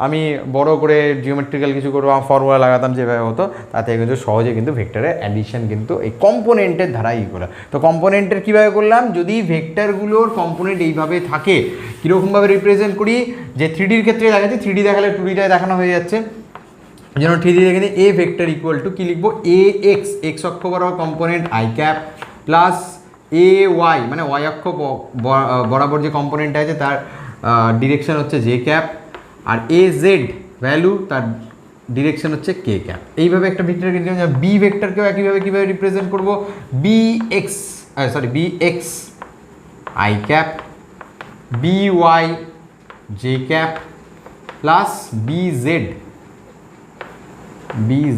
আমি বড় করে জিওমেট্রিক্যাল কিছু করবো, ফর্মুলা লাগাতাম যেভাবে হতো, তাতে কিন্তু সহজে কিন্তু ভেক্টরের অ্যাডিশন কিন্তু এই কম্পোনেন্টের ধারাই করা। তো কম্পোনেন্টের কীভাবে করলাম, যদি ভেক্টরগুলোর কম্পোনেন্ট এইভাবে থাকে কীরকমভাবে রিপ্রেজেন্ট করি, যে 3Dর ক্ষেত্রে দেখাচ্ছি, 3D দেখালে 2Dটায় দেখানো হয়ে যাচ্ছে, এই জন্য 3D দেখে নিই। এ ভেক্টর ইকুয়াল টু কী লিখবো, এ এক্স, এক্স অক্ষ বরাবর component I cap plus A Y মানে ওয়াই অক্ষ বরাবর যে কম্পোনেন্ট আছে তার ডিরেকশন হচ্ছে জে ক্যাপ, আর এ জেড ভ্যালু তার ডিরেকশন হচ্ছে কে ক্যাপ। এইভাবে একটা ভেক্টরকে বি ভেক্টরকেও একইভাবে কীভাবে রিপ্রেজেন্ট করবো, B X I cap B Y J cap plus B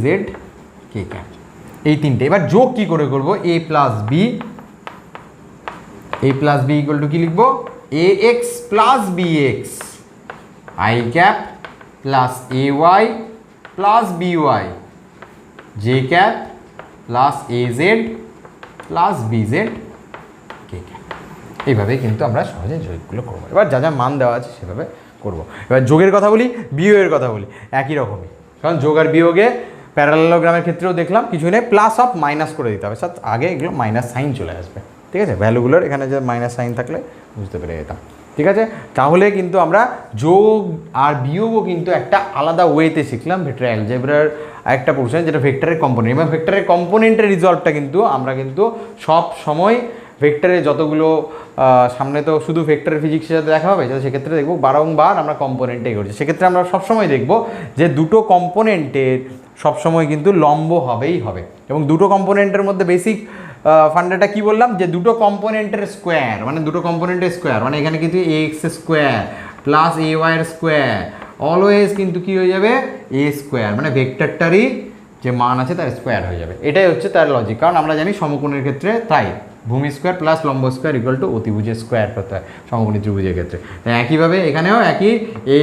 Z K cap, এই তিনটে। এবার যোগ কী করে করবো, A plus B equal to কী লিখবো, A X plus B X I cap plus A Y plus B Y J cap plus A Z plus B Z K cap. এইভাবে কিন্তু আমরা সহজে যোগগুলো করবো। এবার যা যা মান দেওয়া আছে সেভাবে করবো। এবার যোগের কথা বলি, বিয়োগের কথা বলি, একই রকমই, কারণ যোগ আর বিয়োগে প্যারালেলোগ্রামের ক্ষেত্রেও দেখলাম কিছু নেই, প্লাস অফ মাইনাস করে দিতে হবে, সাথে আগে এগুলো মাইনাস সাইন চলে আসবে, ঠিক আছে, ভ্যালুগুলোর এখানে যে মাইনাস সাইন থাকলে বুঝতে পেরে যেতাম, ঠিক আছে। তাহলে কিন্তু আমরা যোগ আর বিয়োগও কিন্তু একটা আলাদা ওয়েতে শিখলাম ভেক্টর অ্যালজেব্রার একটা পোর্শন, যেটা ভেক্টরের কম্পোনেন্ট। এবং ভেক্টরের কম্পোনেন্টের রিজলভটা কিন্তু আমরা কিন্তু সব সময় ভেক্টরে যতগুলো সামনে তো শুধু ভেক্টরের ফিজিক্সের সাথে দেখা হবে, সেক্ষেত্রে দেখবো বারংবার আমরা কম্পোনেন্টেই করছি। সেক্ষেত্রে আমরা সবসময় দেখবো যে দুটো কম্পোনেন্টের সবসময় কিন্তু লম্ব হবেই হবে। এবং দুটো কম্পোনেন্টের মধ্যে বেসিক ফান্ডাটা কি বললাম, যে দুটো কম্পোনেন্টের স্কোয়ার মানে এখানে কিন্তু এ এক্স স্কোয়ার প্লাস এ ওয়াইয়ের স্কোয়ার অলওয়েজ কিন্তু কি হয়ে যাবে, এ স্কোয়ার, মানে ভেক্টরটারই যে মান আছে তার স্কোয়ার হয়ে যাবে। এটাই হচ্ছে তার লজিক, কারণ আমরা জানি সমকোণের ক্ষেত্রে তাই ভূমি স্কোয়ার প্লাস লম্ব স্কোয়ার ইকুয়াল টু অতিভুজের স্কোয়ার করতে হয় সমকোণী ত্রিভুজের ক্ষেত্রে। একইভাবে এখানেও একই,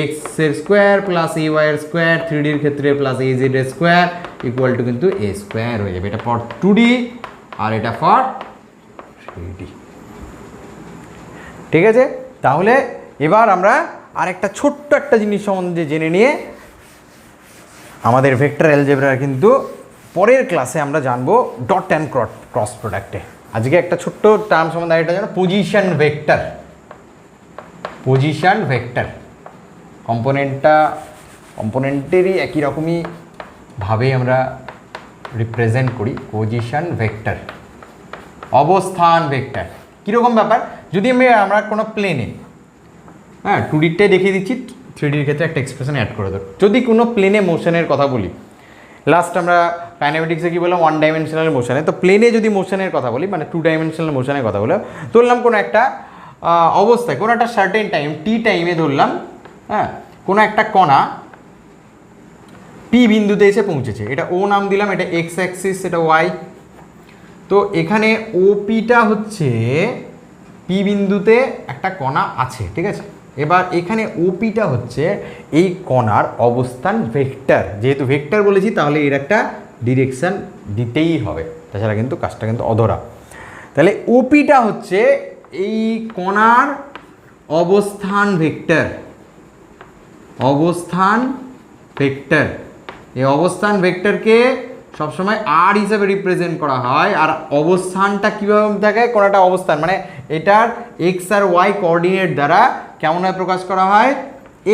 এক্সের স্কোয়ার প্লাস এ ওয়াইয়ের স্কোয়ার 3Dর ক্ষেত্রে প্লাস এ জেডের স্কোয়ার ইকুয়াল টু কিন্তু এ স্কোয়ার হয়ে যাবে। এটা ফর 2D আর এটা ফর 3D, ঠিক আছে। তাহলে এবার আমরা আরেকটা ছোট্ট একটা জিনিস সম্বন্ধে জেনে নিয়ে আমাদের ভেক্টর অ্যালজেব্রার কিন্তু পরের ক্লাসে আমরা জানবো ডট অ্যান্ড ক্রস প্রোডাক্টে। আজকে একটা ছোট্ট টার্ম সম্বন্ধে এটা জানো, পজিশন ভেক্টর। কম্পোনেন্টেরই একই রকমই ভাবে আমরা রিপ্রেজেন্ট করি পজিশন ভেক্টর। অবস্থান ভেক্টর। কীরকম ব্যাপার, যদি আমরা কোনো প্লেনে, হ্যাঁ 2Dটাই দেখিয়ে দিচ্ছি, 3Dর ক্ষেত্রে একটা এক্সপ্রেশন অ্যাড করে দেবো। যদি কোনো প্লেনে মোশনের কথা বলি, লাস্ট আমরা কাইনেমেটিক্সে কী বললাম, 1 ডাইমেনশনাল মোশনে, তো প্লেনে যদি মোশনের কথা বলি, মানে 2 ডাইমেনশনাল মোশনের কথা বলে ধরলাম কোনো একটা অবস্থায়, কোনো একটা সার্টেন টাইম টি টাইমে ধরলাম, হ্যাঁ কোনো একটা কণা পি বিন্দুতে এসে পৌঁছেছে, এটা ও নাম দিলাম, এটা এক্স অ্যাক্সিস, এটা ওয়াই। তো এখানে ওপিটা হচ্ছে পি বিন্দুতে একটা কণা আছে, ঠিক আছে। এবার এখানে ওপিটা হচ্ছে এই কণার অবস্থান ভেক্টর, যেহেতু ভেক্টর বলেছি তাহলে এর একটা ডিরেকশন দিতেই হবে, তাছাড়া কিন্তু কাজটা কিন্তু অধরা। তাহলে ওপিটা হচ্ছে এই কণার অবস্থান ভেক্টর, অবস্থান ভেক্টর। এই অবস্থান ভেক্টরকে সবসময় আর হিসাবে রিপ্রেজেন্ট করা হয়। আর অবস্থানটা কীভাবে থাকে, কোনো একটা অবস্থান মানে এটার এক্স আর ওয়াই কোঅর্ডিনেট দ্বারা কেমনভাবে প্রকাশ করা হয়,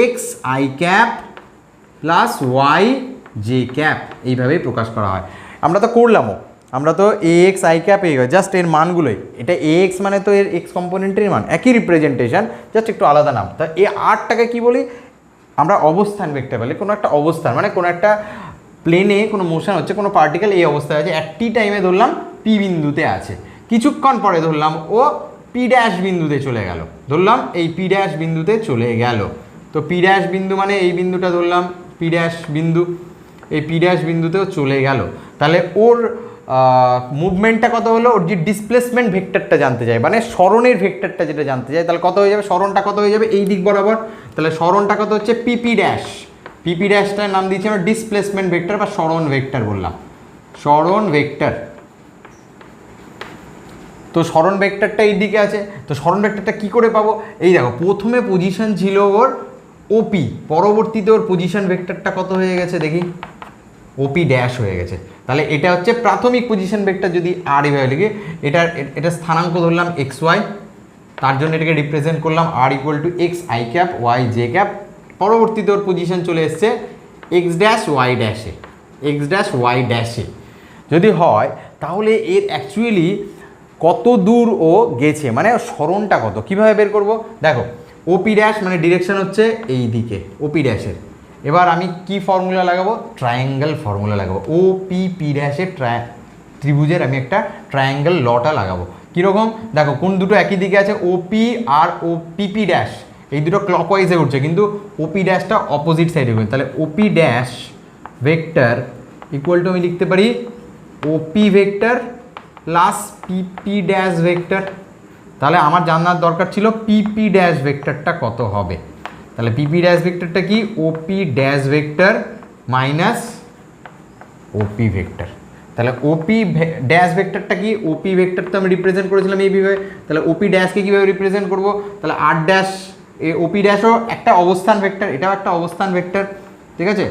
X I cap plus Y J cap, এইভাবেই প্রকাশ করা হয়। আমরা তো করলামও, আমরা তো এ এক্স আই ক্যাপ এই জাস্ট এর মানগুলোই, এটা এ এক্স মানে তো এর এক্স কম্পোনেন্টের মান, একই রিপ্রেজেন্টেশন, জাস্ট একটু আলাদা নাম। তা এই আরটাকে কী বলি আমরা, অবস্থান ভেক্টর বলি। কোনো একটা অবস্থান মানে কোনো একটা প্লেনে কোনো মোশন হচ্ছে, কোনো পার্টিকেল এই অবস্থায় আছে, একটি টাইমে ধরলাম পি বিন্দুতে আছে, কিছুক্ষণ পরে ধরলাম ও পি ড্যাশ বিন্দুতে চলে গেল, ধরলাম এই পি ড্যাশ বিন্দুতে চলে গেল। তো পি ড্যাশ বিন্দু মানে এই বিন্দুটা ধরলাম পি ড্যাশ বিন্দু, এই পি ড্যাশ বিন্দুতেও চলে গেল। তাহলে ওর মুভমেন্টটা কত হলো, ওর যে ডিসপ্লেসমেন্ট ভেক্টরটা জানতে চাই, মানে সরণের ভেক্টরটা যেটা জানতে চাই, তাহলে কত হয়ে যাবে, সরণটা কত হয়ে যাবে এই দিক বরাবর। তাহলে সরণটা কত হচ্ছে পিপি ড্যাশ, পিপি ড্যাশটার নাম দিচ্ছি আমরা ডিসপ্লেসমেন্ট ভেক্টর বা সরণ ভেক্টর বললাম, সরণ ভেক্টর। তো সরণ ভেক্টরটা এই দিকে আছে, তো সরণ ভেক্টরটা কী করে পাবো, এই দেখো প্রথমে পজিশন ছিল ওর ওপি, পরবর্তীতে ওর পজিশন ভেক্টরটা কত হয়ে গেছে দেখি, ওপি ড্যাশ হয়ে গেছে। তাহলে এটা হচ্ছে প্রাথমিক পজিশন ভেক্টর। যদি আর এভাবে লিখে, এটা স্থানাঙ্ক ধরলাম এক্স ওয়াই, তার জন্য এটাকে রিপ্রেজেন্ট করলাম R equal to X I cap Y J cap. পরবর্তীতে ওর পজিশন চলে এসছে এক্স ড্যাশ ওয়াই ড্যাশে, এক্স ড্যাশ ওয়াই ড্যাশে যদি হয়, তাহলে এর অ্যাকচুয়ালি কত দূর ও গেছে, মানে সরণটা কত, কীভাবে বের করব, দেখো ওপি ড্যাশ মানে ডিরেকশন হচ্ছে এই দিকে ওপি ড্যাশের। এবার আমি কি ফর্মুলা লাগাবো, ট্রায়াঙ্গেল ফর্মুলা লাগাবো, ও পি পি ড্যাশের ত্রিভুজের আমি একটা ট্রায়াঙ্গেল লটা লাগাবো। কীরকম দেখো, কোন দুটো একই দিকে আছে, ওপি আর ও পিপি ড্যাশ, এই দুটো ক্লকওয়াইজে উঠছে, কিন্তু ওপি ড্যাশটা অপোজিট সাইডে উঠবে। তাহলে ওপি ড্যাশ ভেক্টর ইকুয়াল টু আমি লিখতে পারি ওপি ভেক্টর প্লাস পিপি ড্যাশ ভেক্টর। তাহলে আমার জানার দরকার ছিল পিপি ড্যাশ ভেক্টরটা কত হবে। তাহলে পিপি ড্যাশ ভেক্টরটা কি, ওপি ড্যাশ ভেক্টর মাইনাস ওপি ভেক্টর। তাহলে ওপি ড্যাশ ভেক্টরটা কি, ওপি ভেক্টর তো আমি রিপ্রেজেন্ট করেছিলাম এইভাবে, তাহলে ওপি ড্যাশকে কীভাবে রিপ্রেজেন্ট করব, তাহলে আর ড্যাশ, এই ওপি ড্যাশও একটা অবস্থান ভেক্টর, এটাও একটা অবস্থান ভেক্টর, ঠিক আছে,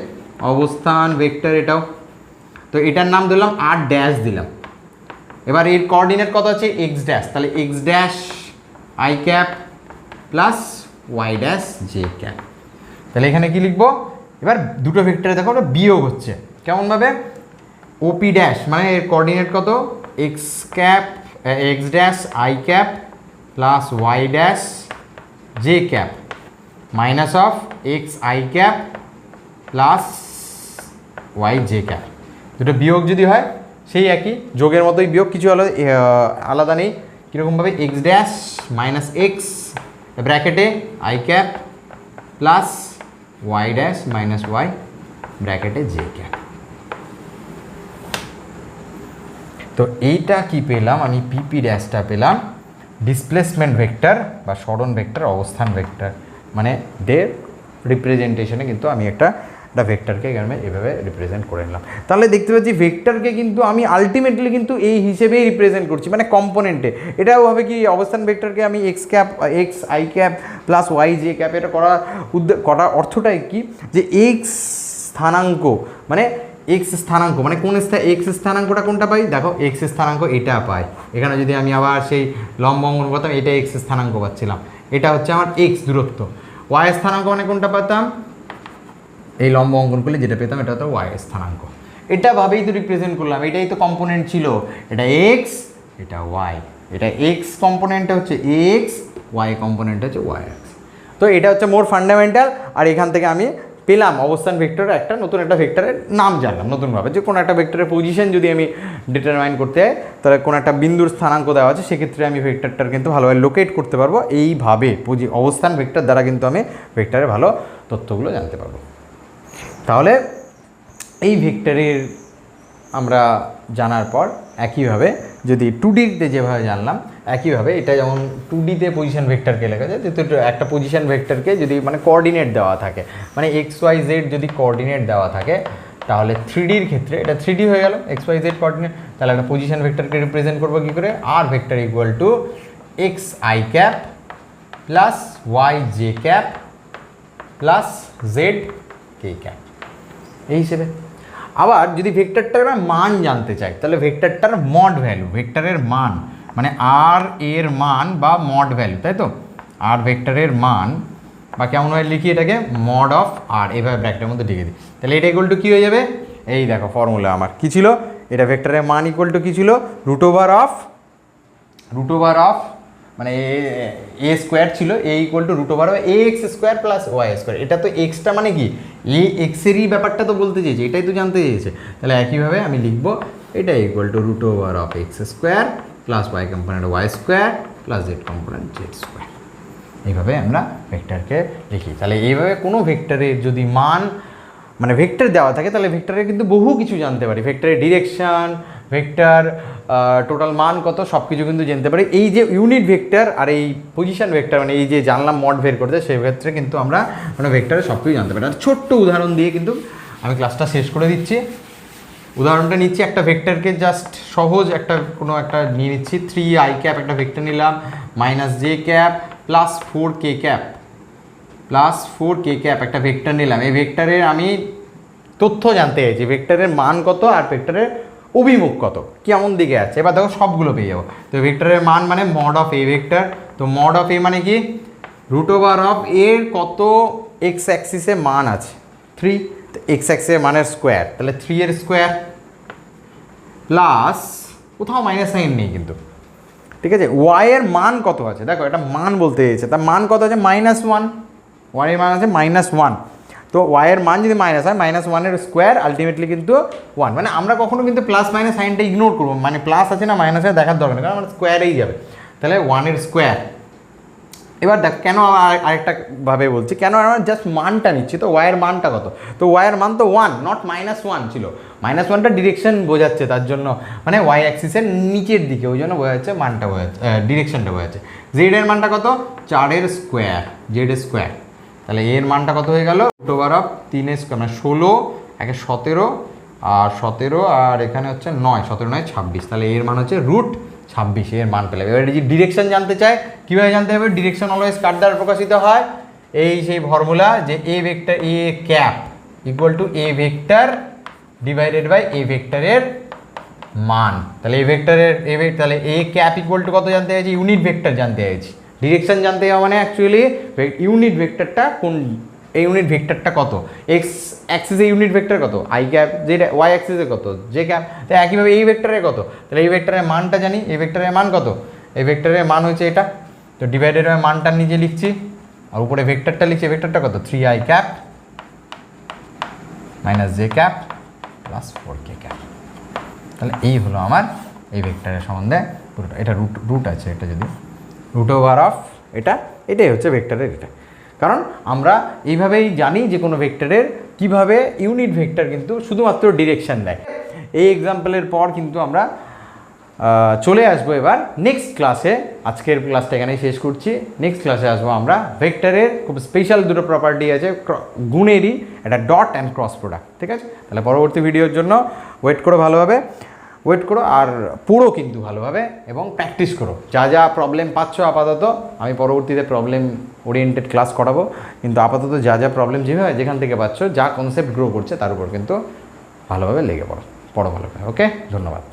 অবস্থান ভেক্টর এটাও। তো এটার নাম দিলাম আর ড্যাশ দিলাম। এবার এর কোঅর্ডিনেট কত আছে, এক্স ড্যাশ, তাহলে X dash I cap plus Y dash J cap. তাহলে এখানে কি লিখবো, এবার দুটো ভেক্টরে দেখো ওটা বিয়োগ হচ্ছে কেমনভাবে, ওপি ড্যাশ মানে এর কোঅর্ডিনেট কত, X cap X dash I cap plus Y dash J cap minus of X I cap plus Y J cap. দুটো বিয়োগ যদি হয় সেই একই যোগের মতোই বিয়োগ, কিছু আলাদা নেই। কীরকমভাবে, এক্স ড্যাশ মাইনাস এক্স ব্র্যাকেটে I cap plus Y dash minus Y ব্র্যাকেটে জে ক্যাপ। তো এইটা কি পেলাম আমি, পিপি ড্যাশটা পেলাম ডিসপ্লেসমেন্ট ভেক্টর বা সরণ ভেক্টর, অবস্থান ভেক্টর, মানে দের রিপ্রেজেন্টেশনে কিন্তু আমি একটা ভেক্টরকে এখানে এভাবে রিপ্রেজেন্ট করে নিলাম। তাহলে দেখতে পাচ্ছি ভেক্টরকে কিন্তু আমি আলটিমেটলি কিন্তু এই হিসেবেই রিপ্রেজেন্ট করছি, মানে কম্পোনেন্টে। এটাও হবে কি, অবস্থান ভেক্টরকে আমি X cap X I cap plus Y J cap, এটা করার অর্থটাই কি, যে এক্স স্থানাঙ্ক মানে এক্স স্থানাঙ্ক মানে কোন এক্স স্থানাঙ্কটা কোনটা পাই, দেখো এক্স স্থানাঙ্ক এটা পাই। এখানে যদি আমি আবার সেই লম্ব অঙ্কন করতাম, এটা এক্স স্থানাঙ্ক পাচ্ছিলাম, এটা হচ্ছে আমার এক্স দূরত্ব। ওয়াই স্থানাঙ্ক মানে কোনটা পেতাম, এই লম্ব অঙ্কন করলে যেটা পেতাম এটা হতো ওয়াই স্থানাঙ্ক। এটা ভাবেই তো রিপ্রেজেন্ট করলাম, এটাই তো কম্পোনেন্ট ছিল, এটা এক্স এটা ওয়াই, এটা এক্স কম্পোনেন্টে হচ্ছে এক্স, ওয়াই কম্পোনেন্ট হচ্ছে ওয়াই অ্যাক্সিস। তো এটা হচ্ছে মোর ফান্ডামেন্টাল। আর এখান থেকে আমি পেলাম অবস্থান ভেক্টরের একটা নতুন একটা ভেক্টরের নাম জানলাম নতুনভাবে, যে কোনো একটা ভেক্টরের পজিশন যদি আমি ডিটারমাইন করতে হয়, তাহলে কোনো একটা বিন্দুর স্থানাঙ্ক দেওয়া আছে, সেক্ষেত্রে আমি ভেক্টরটার কিন্তু ভালোভাবে লোকেট করতে পারবো। এইভাবে অবস্থান ভেক্টর দ্বারা কিন্তু আমি ভেক্টরের ভালো তথ্যগুলো জানতে পারবো। তাহলে এই ভেক্টরের আমরা জানার পর একইভাবে যদি 2Dতে যেভাবে জানলাম, একইভাবে এটা যেমন 2Dতে পজিশন ভেক্টরকে লেখা যায়, যেহেতু একটা পজিশন ভেক্টরকে যদি মানে কোঅর্ডিনেট দেওয়া থাকে, মানে XYZ যদি কোঅর্ডিনেট দেওয়া থাকে, তাহলে 3Dর ক্ষেত্রে এটা 3D হয়ে গেল XYZ কোঅর্ডিনেট। তাহলে একটা পজিশন ভেক্টরকে রিপ্রেজেন্ট করবো কী করে, R vector equal to XI cap plus YJ cap plus ZK cap, এই হিসেবে। আবার যদি ভেক্টরটার মান জানতে চাই, তাহলে ভেক্টরটার মড ভ্যালু, ভেক্টরের মান মানে আর এর মান বা মড ভ্যালু, তাই তো, আর ভেক্টরের মান বা কেমনভাবে লিখি এটাকে, মড অফ আর, এভাবে ব্র্যাকেটের মধ্যে লিখে দিই। তাহলে এটা ইকুয়াল টু কী হয়ে যাবে, এই দেখো ফর্মুলা আমার কী ছিল, এটা ভেক্টরের মান ইকুয়াল টু কী ছিল, রুট ওভার অফ মানে এ স্কোয়ার ছিল, A equal to root over A X square plus Y square. এটা তো এক্সটা মানে কি, এ এক্সেরই ব্যাপারটা তো বলতে চেয়েছে, এটাই তো জানতে চেয়েছে। তাহলে একইভাবে আমি লিখবো এটা equal to root over of X square plus Y component Y square plus Z component Z square. এইভাবে আমরা ভেক্টরকে লিখি। তাহলে এইভাবে কোনো ভেক্টরের যদি মান মানে ভেক্টর দেওয়া থাকে, তাহলে ভেক্টরের কিন্তু বহু কিছু জানতে পারি, ভেক্টরের ডিরেকশান, ভেক্টর টোটাল মান কত, সব কিছু কিন্তু জানতে পারি। এই যে ইউনিট ভেক্টর আর এই পজিশন ভেক্টর, মানে এই যে জানলাম মড বের করতে, সেই ক্ষেত্রে কিন্তু আমরা মানে ভেক্টরের সব কিছু জানতে পারি। আর ছোট্ট উদাহরণ দিয়ে কিন্তু আমি ক্লাসটা শেষ করে দিচ্ছি। উদাহরণটা নিচ্ছি, একটা ভেক্টরকে জাস্ট সহজ একটা কোনো একটা নিয়ে নিচ্ছি, 3i ক্যাপ একটা ভেক্টর নিলাম, minus J cap plus 4k cap একটা ভেক্টর নিলাম। এই ভেক্টরের আমি তথ্য জানতে চাইছি, ভেক্টরের মান কত আর ভেক্টরের অভিমুখ কত, কেমন দিকে আছে। এবার দেখো সবগুলো পেয়ে যাবো। তো ভেক্টরের মান মানে মড অফ এ ভেক্টর, তো মড অফ এ মানে কি, রুট ওভার অফ এর কত এক্স অ্যাক্সিসে মান আছে 3, তো এক্স অ্যাক্সিসের মানের স্কোয়ার, তাহলে 3 এর স্কোয়ার প্লাস, কোথাও মাইনাস সাইন নেই কিন্তু, ঠিক আছে। ওয়াই এর মান কত আছে, দেখো এটা মান বলতে চেয়েছে, তার মান কত আছে -1, ওয়াই এর মান আছে -1, তো ওয়াই এর মান যদি মাইনাস হয়, -1 এর স্কোয়ার আলটিমেটলি কিন্তু 1, মানে আমরা কখনো কিন্তু প্লাস মাইনাস সাইনটা ইগনোর করবো, মানে প্লাস আছে না মাইনাস আছে দেখার দরকার নেই, কারণ আমার স্কোয়ারেই যাবে। তাহলে 1 এর স্কোয়ার। এবার দেখ কেন আরেকটা ভাবে বলছি, কেন আমরা জাস্ট মানটা নিচ্ছি, তো ওয়াইয়ের মানটা কত, তো ওয়াইয়ের মান তো 1 নট -1 ছিল, -1টা ডিরেকশন বোঝাচ্ছে, তার জন্য মানে ওয়াই অ্যাক্সিসের নিচের দিকে, ওই জন্য বোঝাচ্ছে মানটা বোঝাচ্ছে, ডিরেকশনটা বোঝাচ্ছে। জেড এর মানটা কত, 4 এর স্কোয়ার, জেড স্কোয়ার, তাহলে এর মানটা কত হয়ে গেল, রুট ওভার অফ 3 এর স্কোয়ার মানে 16, 17 আর 17 আর এখানে হচ্ছে 9, 17 9 26, তাহলে এর মান হচ্ছে রুট 26, এর মান পেলাম। এবার যদি ডিরেকশন জানতে চাই, কীভাবে জানতে হবে, ডিরেকশন অলওয়েজ কার দ্বারা প্রকাশিত হয়, এই সেই ফর্মুলা যে A vector A cap equal to A vector divided by A ভেক্টরের মান। তাহলে এ ভেক্টরের তাহলে এ ক্যাপ ইকুয়াল টু কত জানতে চাইছি, ইউনিট ভেক্টর জানতে চাইছি। ডিরেকশন জানতে হবে মানে অ্যাকচুয়ালি ইউনিট ভেক্টরটা কোন, এই ইউনিট ভেক্টরটা কত, এক্স অ্যাক্সিসে ইউনিট ভেক্টর কত আই ক্যাপ, যেটা ওয়াই অ্যাক্সিসে কত জে ক্যাপ, তো একইভাবে এই ভেক্টরের কত, তাহলে এই ভেক্টরের মানটা জানি, এই ভেক্টরের মান কত, এই ভেক্টরের মান হচ্ছে এটা, তো ডিভাইডেড বাই মানটা নিজে লিখছি, আর উপরে ভেক্টরটা লিখছি, ভেক্টরটা কত 3i cap minus J cap plus 4k cap. তাহলে এই হলো আমার এই ভেক্টরের সম্বন্ধে পুরোটা। এটা রুট আছে, এটা যদি রুট ওভার অফ এটাই হচ্ছে ভেক্টরের এটা। কারণ আমরা এইভাবেই জানি যে কোনো ভেক্টরের কিভাবে ইউনিট ভেক্টর কিন্তু শুধুমাত্র ডিরেকশন দেয়। এই এক্সাম্পলের পর কিন্তু আমরা চলে আসবো এবার নেক্সট ক্লাসে। আজকের ক্লাসটা এখানেই শেষ করছি, নেক্সট ক্লাসে আসবো আমরা ভেক্টরের খুব স্পেশাল দুটো প্রপার্টি আছে গুণেরই, একটা ডট অ্যান্ড ক্রস প্রোডাক্ট, ঠিক আছে। তাহলে পরবর্তী ভিডিওর জন্য ওয়েট করো, ভালোভাবে ওয়েট করো আর পড়ো কিন্তু ভালোভাবে এবং প্র্যাকটিস করো। যা যা প্রবলেম পাচ্ছ আপাতত, আমি পরবর্তীতে প্রবলেম ওরিয়েন্টেড ক্লাস করাবো, কিন্তু আপাতত যা যা প্রবলেম যেভাবে যেখান থেকে পাচ্ছ, যা কনসেপ্ট গ্রো করছে তার উপর কিন্তু ভালোভাবে লেগে পড়ো ভালোভাবে। ওকে, ধন্যবাদ।